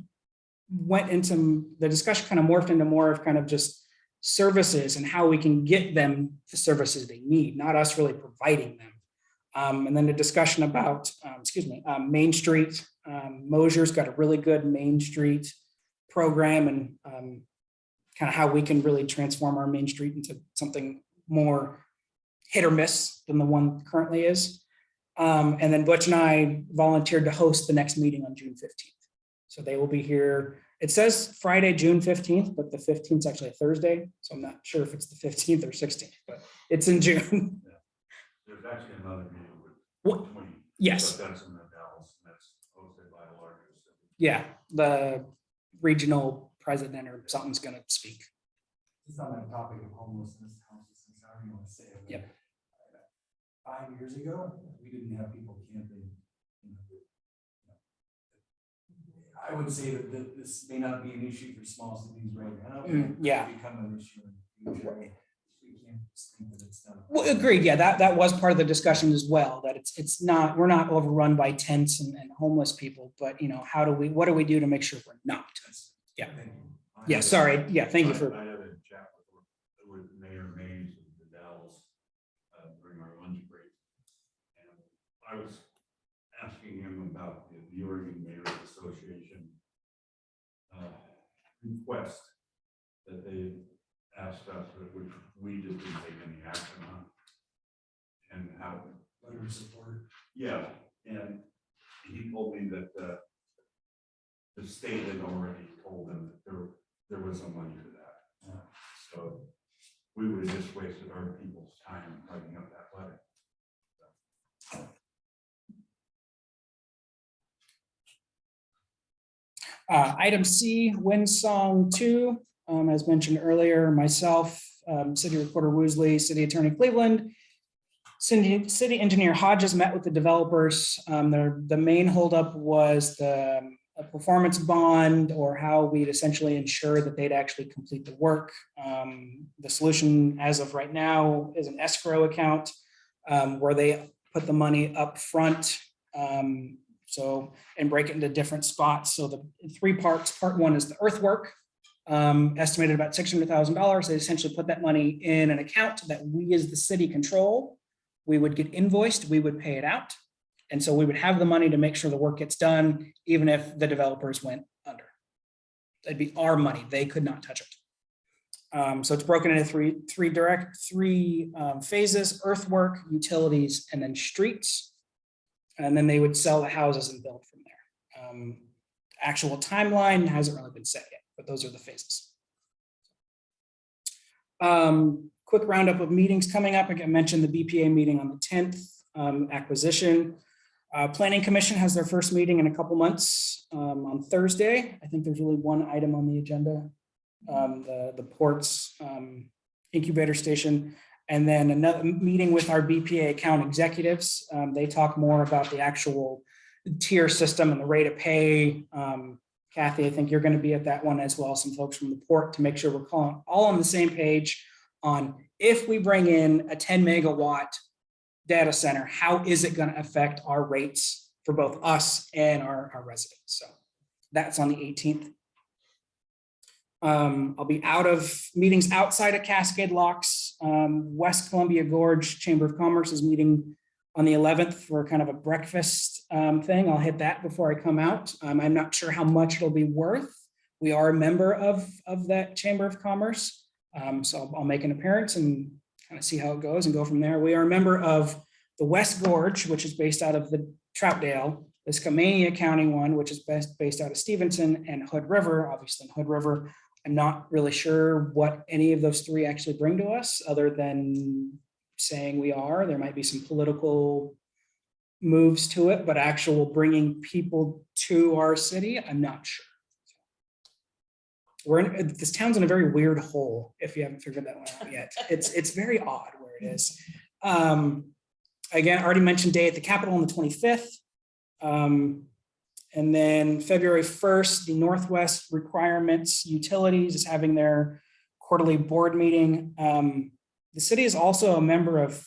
Speaker 8: went into, the discussion kind of morphed into more of kind of just services and how we can get them the services they need, not us really providing them. And then the discussion about, Main Street. Mosier's got a really good Main Street program, and kind of how we can really transform our Main Street into something more hit or miss than the one currently is. And then Butch and I volunteered to host the next meeting on June 15th. So they will be here. It says Friday, June 15th, but the 15th is actually a Thursday. So I'm not sure if it's the 15th or 16th, but it's in June.
Speaker 9: There's actually another meeting with.
Speaker 8: What? Yes.
Speaker 9: But that's in the Dallas, and that's hosted by a larger city.
Speaker 8: Yeah, the regional president or something's going to speak.
Speaker 3: Just on that topic of homelessness, however you want to say it.
Speaker 8: Yep.
Speaker 3: 5 years ago, we didn't have people camping. I would say that this may not be an issue for small cities right now.
Speaker 8: Yeah.
Speaker 3: It become an issue in the future. We can't just think that it's done.
Speaker 8: Well, agreed. Yeah, that was part of the discussion as well, that it's not, we're not overrun by tents and homeless people, but what do we do to make sure we're not? Yeah. Yeah, sorry. Yeah, thank you for.
Speaker 9: I had a chat with Mayor Mays of the Dalles during our lunch break. And I was asking him about the Oregon Mayor's Association request that they asked us, which we just didn't take any action on. And how.
Speaker 3: Letter of support.
Speaker 9: Yeah, and he told me that the state had already told them that there was some money for that. So we would have just wasted our people's time writing up that letter.
Speaker 8: Item C, Windsong 2, as mentioned earlier, myself, City Recorder Woosley, City Attorney Cleveland, City Engineer Hodges met with the developers. The main holdup was a performance bond, or how we'd essentially ensure that they'd actually complete the work. The solution as of right now is an escrow account where they put the money up front. And break it into different spots. So the 3 parts, part 1 is the earthwork, estimated about $600,000. They essentially put that money in an account that we as the city control. We would get invoiced, we would pay it out. And so we would have the money to make sure the work gets done, even if the developers went under. It'd be our money, they could not touch it. So it's broken into three phases: earthwork, utilities, and then streets. And then they would sell the houses and build from there. Actual timeline hasn't really been set yet, but those are the phases. Quick roundup of meetings coming up. I mentioned the BPA meeting on the 10th, acquisition. Planning Commission has their first meeting in a couple months on Thursday. I think there's really one item on the agenda the ports incubator station. And then another meeting with our BPA account executives. They talk more about the actual tier system and the rate of pay. Kathy, I think you're going to be at that one as well, some folks from the port, to make sure we're all on the same page on if we bring in a 10 megawatt data center, how is it going to affect our rates for both us and our residents? So that's on the 18th. I'll be out of meetings outside of Cascade Locks. West Columbia Gorge Chamber of Commerce is meeting on the 11th for kind of a breakfast thing. I'll hit that before I come out. I'm not sure how much it'll be worth. We are a member of that Chamber of Commerce. So I'll make an appearance and kind of see how it goes and go from there. We are a member of the West Gorge, which is based out of the Troutdale, the Skamania County one, which is based out of Stevenson, and Hood River, obviously in Hood River. I'm not really sure what any of those three actually bring to us, other than saying we are. There might be some political moves to it, but actual bringing people to our city, I'm not sure. This town's in a very weird hole, if you haven't figured that one out yet. It's very odd where it is. Again, I already mentioned day at the Capitol on the 25th. And then February 1st, the Northwest Requirements Utilities is having their quarterly board meeting. The city is also a member of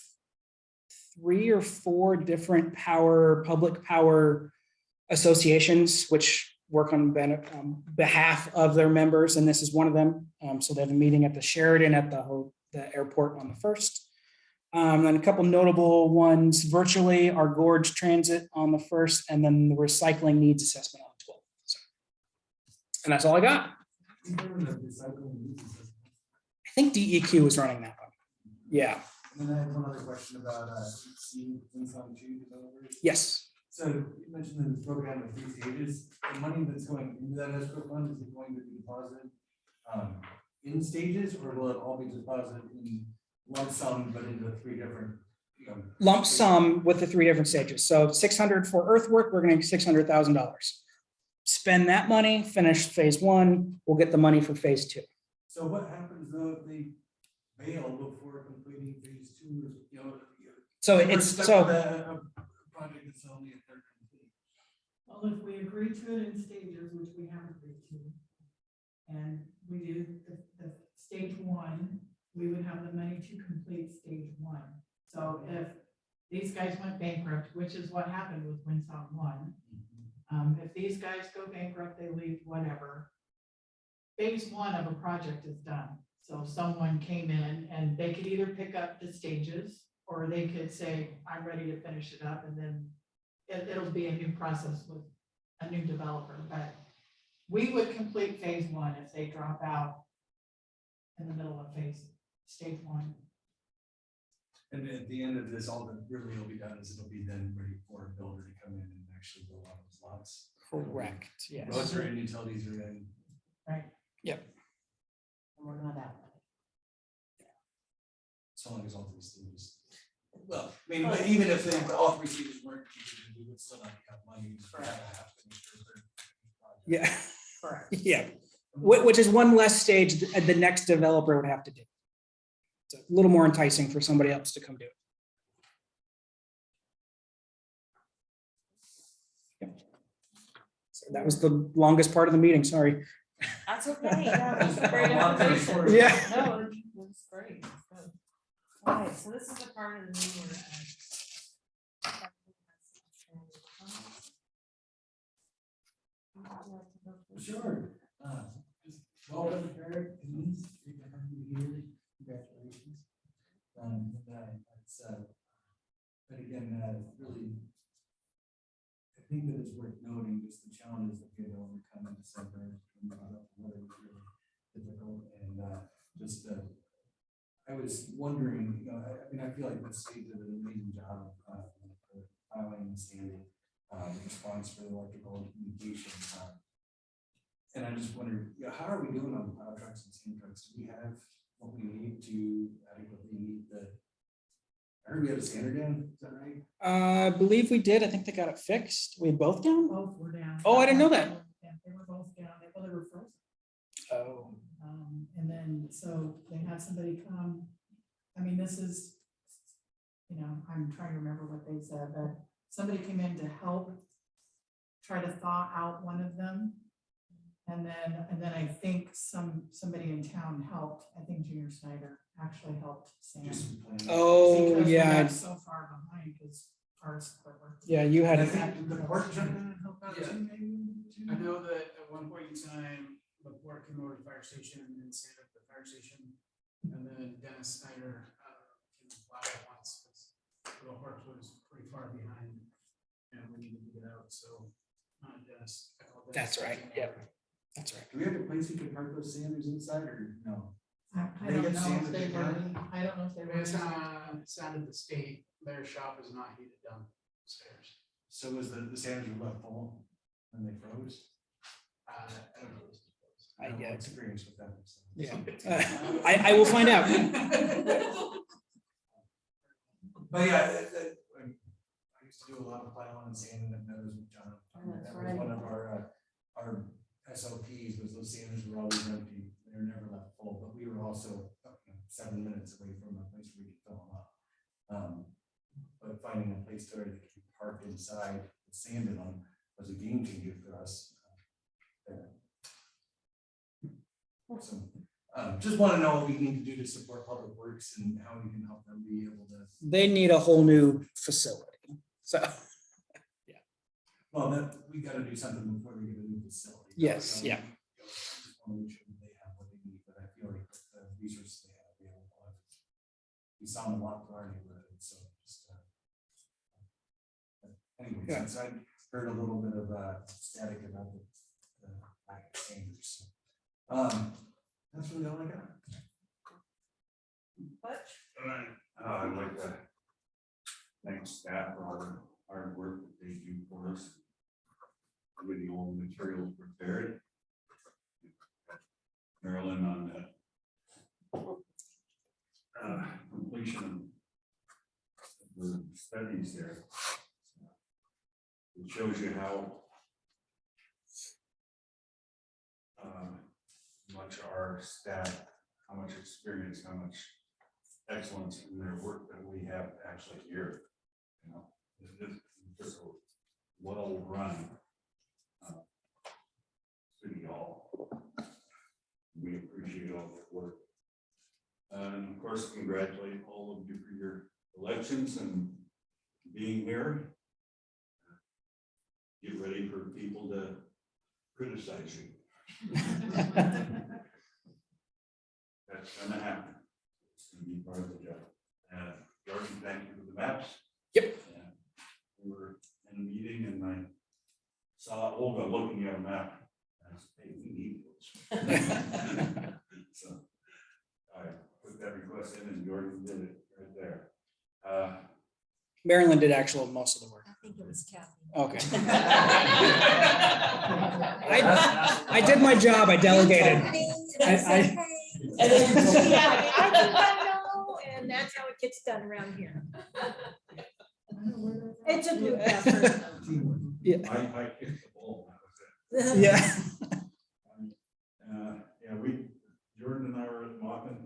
Speaker 8: 3 or 4 different public power associations, which work on behalf of their members, and this is one of them. So they have a meeting at the Sheridan at the airport on the 1st. Then a couple notable ones virtually, our Gorge Transit on the 1st, and then the recycling needs assessment on the 12th. So, and that's all I got. I think DEQ is running that one. Yeah.
Speaker 3: And then I have one other question about Winsong 2 developers.
Speaker 8: Yes.
Speaker 3: So you mentioned that it's broken down into 3 stages. The money that's going into that escrow fund, is it going to be deposited in stages, or will it all be deposited in lump sum, but into 3 different,
Speaker 8: Lump sum with the 3 different stages. So 600 for earthwork, we're going to get $600,000. Spend that money, finish phase 1, we'll get the money for phase 2.
Speaker 3: So what happens though if they bail before completing phase 2?
Speaker 8: So
Speaker 3: we're
Speaker 8: it's
Speaker 3: stuck
Speaker 8: so
Speaker 3: with a project that's only a third complete.
Speaker 1: Well, if we agree to it in stages, which we have agreed to, and we do the stage 1, we would have the money to complete stage 1. So if these guys went bankrupt, which is what happened with Winsong 1, if these guys go bankrupt, they leave, whatever, phase 1 of a project is done. So if someone came in and they could either pick up the stages, or they could say, I'm ready to finish it up, and then it'll be a new process with a new developer. But we would complete phase 1 if they drop out in the middle of stage 1.
Speaker 3: And at the end of this, all that really will be done is it'll be then ready for a builder to come in and actually build on those lots.
Speaker 8: correct. Yes.
Speaker 3: Roads are in, utilities are in.
Speaker 1: Right.
Speaker 8: Yep.
Speaker 6: And we're not out.
Speaker 3: So long as all 3 stages. Well, I mean, but even if all 3 stages weren't completed, we would still not have money.
Speaker 8: Yeah.
Speaker 6: Correct.
Speaker 8: Yeah. Which is one less stage the next developer would have to do. It's a little more enticing for somebody else to come do it. Yep. So that was the longest part of the meeting, sorry.
Speaker 6: That's okay. Yeah, that's great information.
Speaker 8: Yeah.
Speaker 6: No, that's great. That's good. All right, so this is the part of the meeting where
Speaker 3: Sure. Just welcome, Eric, Denise, great to have you here. Congratulations. But again, really, I think that it's worth noting just the challenges that we had to overcome in December. Weather was really difficult, and I was wondering, I mean, I feel like the state did an amazing job of filing and standing response for the electrical and communication. And I just wondered, how are we doing on the plow trucks and sand trucks? Do we have what we need to adequately meet the? I heard we had a standard down. Is that right?
Speaker 8: I believe we did. I think they got it fixed. We both down?
Speaker 1: Both were down.
Speaker 8: Oh, I didn't know that.
Speaker 1: Yeah, they were both down. They were frozen.
Speaker 8: Oh.
Speaker 1: And then, so they had somebody come, I mean, this is, you know, I'm trying to remember what they said, but somebody came in to help try to thaw out one of them. And then I think somebody in town helped, I think Junior Snyder actually helped Sam.
Speaker 3: Just planning.
Speaker 8: Oh,
Speaker 1: Because we
Speaker 8: yeah,
Speaker 1: got so far behind because ours quit working.
Speaker 8: yeah, you
Speaker 3: And I
Speaker 8: had,
Speaker 3: think the port jumped in and helped out
Speaker 12: Yeah.
Speaker 3: too, maybe? too?
Speaker 12: I know that at one point in time, the port came over to the fire station and sanded up the fire station. And then Dennis Snyder, came to plow it once, because the horse was pretty far behind. And we needed to get out, so, Dennis. I called Dennis.
Speaker 8: That's right, yep. That's right.
Speaker 3: Do we have a place you can park those Sanders inside or no?
Speaker 1: I
Speaker 3: They
Speaker 1: don't
Speaker 3: get
Speaker 1: know
Speaker 3: sanded
Speaker 1: if they were,
Speaker 3: down?
Speaker 1: I don't know if they were.
Speaker 12: It's sounded the state, their shop is not heated downstairs.
Speaker 3: So was the Sanders were left full and they froze?
Speaker 12: I don't know.
Speaker 8: I
Speaker 3: have no
Speaker 8: get-
Speaker 3: experience with that. so.
Speaker 8: Yeah. I will find out.
Speaker 3: But yeah, I used to do a lot of plowing and sanding and those with John.
Speaker 1: That's
Speaker 3: That was
Speaker 1: right.
Speaker 3: one of our SOPs was those sanders were always empty. They were never left full, but we were also 7 minutes away from a place where we could fill them up. But finding a place to where they could park inside with sand in them was a game changer for us. Awesome. Just want to know what we need to do to support public works and how we can help them be able to.
Speaker 8: They need a whole new facility, so.
Speaker 3: Well, that, we gotta do something before we get a new facility.
Speaker 8: Yes, yeah.
Speaker 3: I just wanna make sure that they have what they need, but I feel like with the resources they have available. We saw them a lot for our neighborhood, so just. Anyways,
Speaker 8: Yeah.
Speaker 3: since I heard a little bit of static about the lack of standards. That's really all I got.
Speaker 9: I'd like to thank staff for all the hard work that they do for us. Getting all the materials prepared. Marilyn on the completion of the studies there. It shows you how much our staff, how much experience, how much excellence in their work that we have actually here. You know, it's just a well-run city hall. We appreciate all their work. And of course, congratulate all of you for your elections and being here. Get ready for people to criticize you. That's gonna happen. It's gonna be part of the job. Jordan, thank you for the maps.
Speaker 8: Yep.
Speaker 9: And we were in a meeting and I saw Olga looking at a map. And I said, hey, we need those. So I put that request in and Jordan did it right there.
Speaker 8: Marilyn did actually most of the work.
Speaker 7: I think it was Kathy.
Speaker 8: Okay. I did my job, I delegated. I-
Speaker 7: And then, yeah, I think I know, and that's how it gets done around here. It's a group effort.
Speaker 9: I kicked the ball. That was it.
Speaker 8: Yeah.
Speaker 9: Yeah, Jordan and I were at Mockin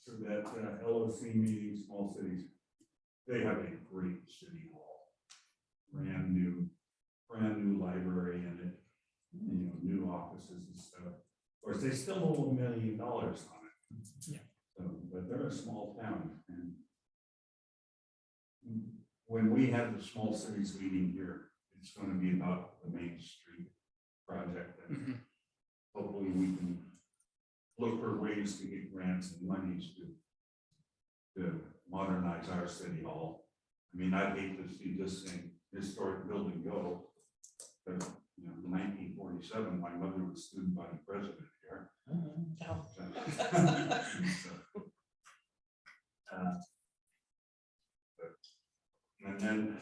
Speaker 9: for that LOC meeting, small cities. They have a great city hall, brand new library in it, you know, new offices and stuff. Of course, they still owe $1 million on it.
Speaker 8: Yeah.
Speaker 9: So, but they're a small town, and when we have the small cities meeting here, it's going to be about the Main Street project. And hopefully we can look for ways to get grants and monies to modernize our city hall. I mean, I'd hate to see this thing, historic building go. But, you know, in 1947, my mother was student body president here. And then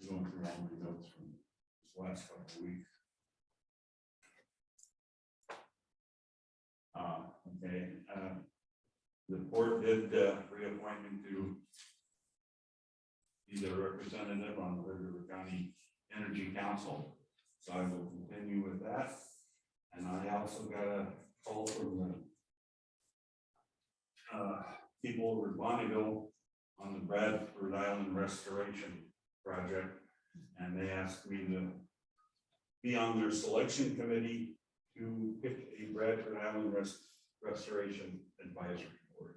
Speaker 9: going through all my notes from this last couple of weeks. Okay, the board did reappointment to be the representative on the River County Energy Council, so I will continue with that. And I also got a call from the people over at Bonneville on the Bradford Island Restoration Project. And they asked me to be on their selection committee to pick a Bradford Island Restoration Advisory Board.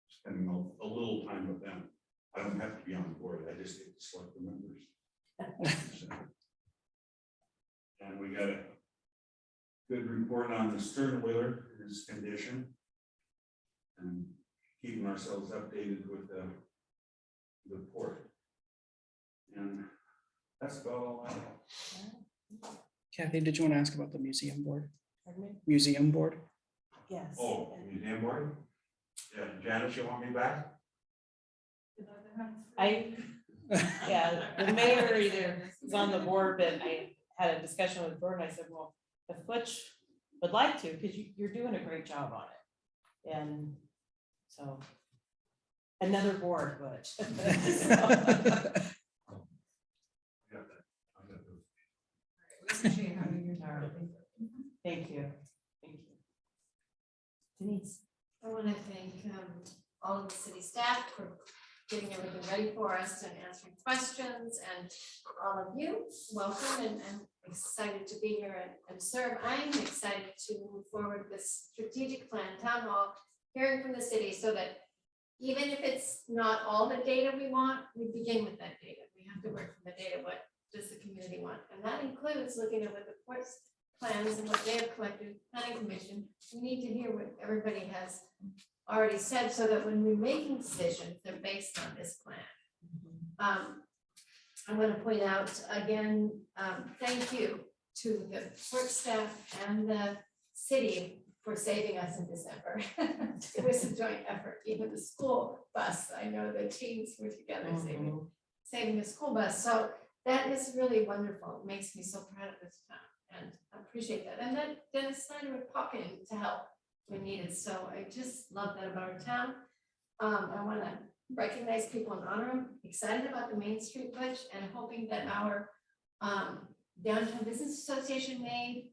Speaker 9: Spending a little time with them. I don't have to be on the board, I just get to select the members. So, and we got a good report on the stern wheeler, his condition. And keeping ourselves updated with the port. And that's about all I have.
Speaker 8: Kathy, did you want to ask about the museum board?
Speaker 6: Pardon me?
Speaker 8: Museum board?
Speaker 6: Yes.
Speaker 9: Oh, museum board? Yeah, Janice, you want me back?
Speaker 6: Yeah, the mayor either is on the board, but I had a discussion with the board and I said, well, if Butch would like to, because you're doing a great job on it. And so, another board, Butch. So,
Speaker 9: I got that. I got those.
Speaker 1: Appreciate having you.
Speaker 6: Thank you. Thank you. Denise.
Speaker 5: I want to thank all of the city staff for getting everything ready for us and answering questions, and all of you, welcome, and I'm excited to be here and serve. I'm excited to move forward with this strategic plan, town hall, hearing from the city, so that even if it's not all the data we want, we begin with that data. We have to work from the data. What does the community want? And that includes looking at what the port's plans and what they have collected, planning commission. We need to hear what everybody has already said, so that when we're making decisions, they're based on this plan. I'm going to point out again, thank you to the port staff and the city for saving us in December. It was a joint effort. Even the school bus, I know the teams were together saving the school bus. So that is really wonderful. It makes me so proud of this town, and I appreciate that. And that Dennis Snyder would pop in to help when needed. So I just love that about our town. I want to recognize people and honor them. Excited about the Main Street Butch, and hoping that our downtown business association may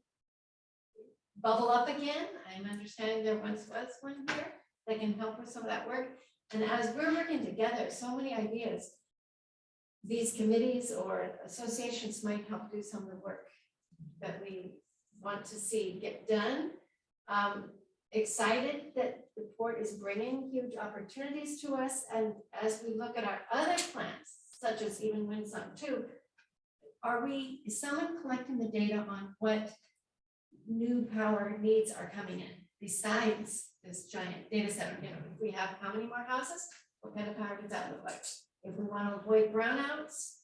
Speaker 5: bubble up again. I'm understanding there once was one here that can help with some of that work. And as we're working together, so many ideas, these committees or associations might help do some of the work that we want to see get done. Excited that the port is bringing huge opportunities to us, and as we look at our other plans, such as even Winsome 2, is someone collecting the data on what new power needs are coming in besides this giant data center? You know, if we have how many more houses, what kind of power does that look like? If we want to avoid brownouts,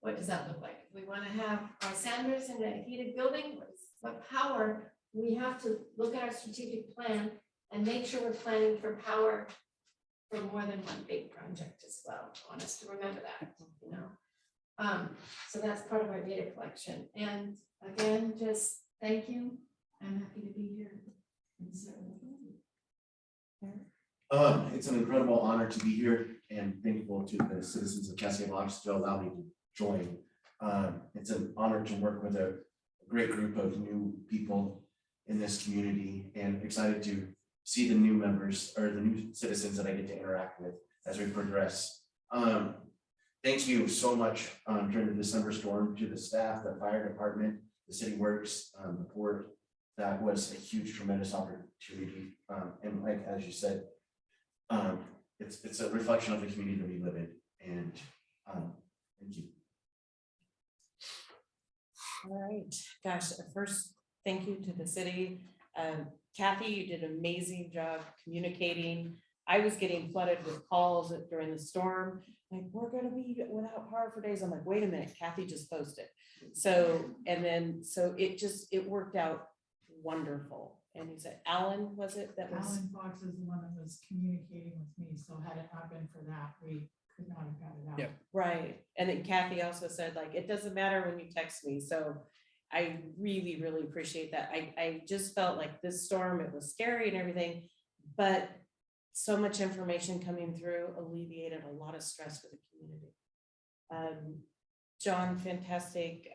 Speaker 5: what does that look like? If we want to have our Sanders in a heated building, what power? We have to look at our strategic plan and make sure we're planning for power for more than one big project as well. I want us to remember that, you know. So that's part of our data collection. And again, just thank you. I'm happy to be here.
Speaker 4: It's an incredible honor to be here, and thankful to the citizens of Cascade Lodge to allow me to join. It's an honor to work with a great group of new people in this community, and excited to see the new members or the new citizens that I get to interact with as we progress. Thank you so much during the December storm to the staff, the fire department, the city works, the port. That was a huge, tremendous opportunity. And like, as you said, it's a reflection of the community that we live in. And thank you.
Speaker 6: All right, gosh, first, thank you to the city. Kathy, you did an amazing job communicating. I was getting flooded with calls during the storm. Like, we're gonna be without power for days. I'm like, wait a minute, Kathy just posted. So, and then, so it worked out wonderful. And you said, Alan, was it that was?
Speaker 1: Alan Fox is the one that was communicating with me, so had it not been for that, we could not have got it out.
Speaker 8: Yep.
Speaker 6: Right. And then Kathy also said, like, it doesn't matter when you text me. So I really, really appreciate that. I just felt like this storm, it was scary and everything, but so much information coming through alleviated a lot of stress for the community. John, fantastic.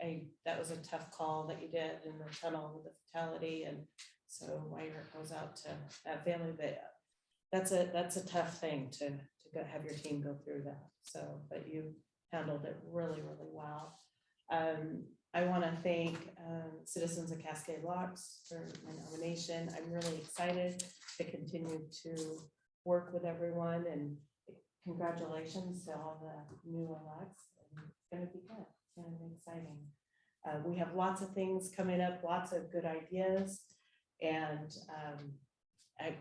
Speaker 6: That was a tough call that you did in the tunnel with the fatality, and so my heart goes out to that family, but that's a tough thing to go have your team go through that. So, but you handled it really, really well. I want to thank citizens of Cascade Locks for my nomination. I'm really excited to continue to work with everyone, and congratulations to all the new elects. It's gonna be good. It's gonna be exciting. We have lots of things coming up, lots of good ideas, and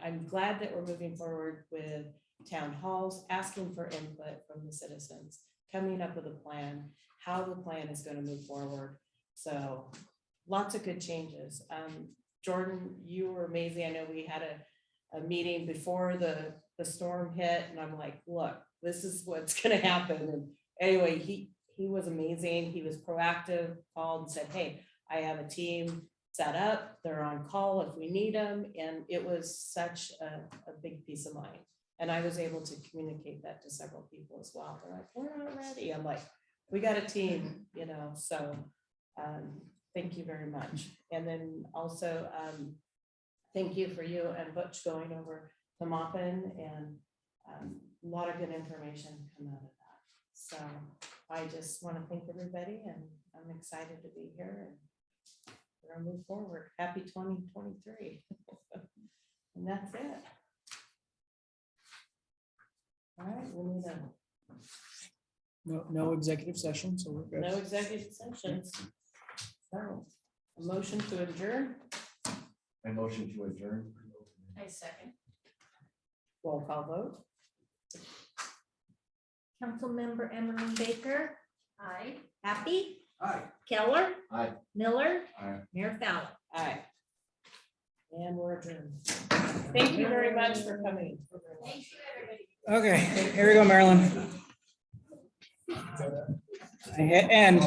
Speaker 6: I'm glad that we're moving forward with town halls, asking for input from the citizens, coming up with a plan, how the plan is going to move forward. So lots of good changes. Jordan, you were amazing. I know we had a meeting before the storm hit, and I'm like, look, this is what's going to happen. And anyway, he was amazing. He was proactive, called and said, hey, I have a team set up. They're on call if we need them. And it was such a big peace of mind. And I was able to communicate that to several people as well. They're like, we're not ready. I'm like, we got a team, you know, so thank you very much. And then also, thank you for you and Butch going over to Maupin, and a lot of good information come out of that. So I just want to thank everybody, and I'm excited to be here, and we're gonna move forward. Happy 2023. And that's it. All right, we need
Speaker 8: No executive session, so we're good.
Speaker 6: no executive sessions. So a motion to adjourn,
Speaker 4: I motion to adjourn.
Speaker 5: I second.
Speaker 6: roll call vote.
Speaker 7: Councilmember Emily Baker,
Speaker 5: Aye.
Speaker 7: Happy,
Speaker 3: Hi.
Speaker 7: Keller.
Speaker 4: Aye.
Speaker 7: Miller.
Speaker 9: Aye.
Speaker 7: Mayor Fallon.
Speaker 6: Aye. And we're adjourned. Thank you very much for coming.
Speaker 5: Thank you, everybody.
Speaker 8: Okay, here we go, Marilyn. And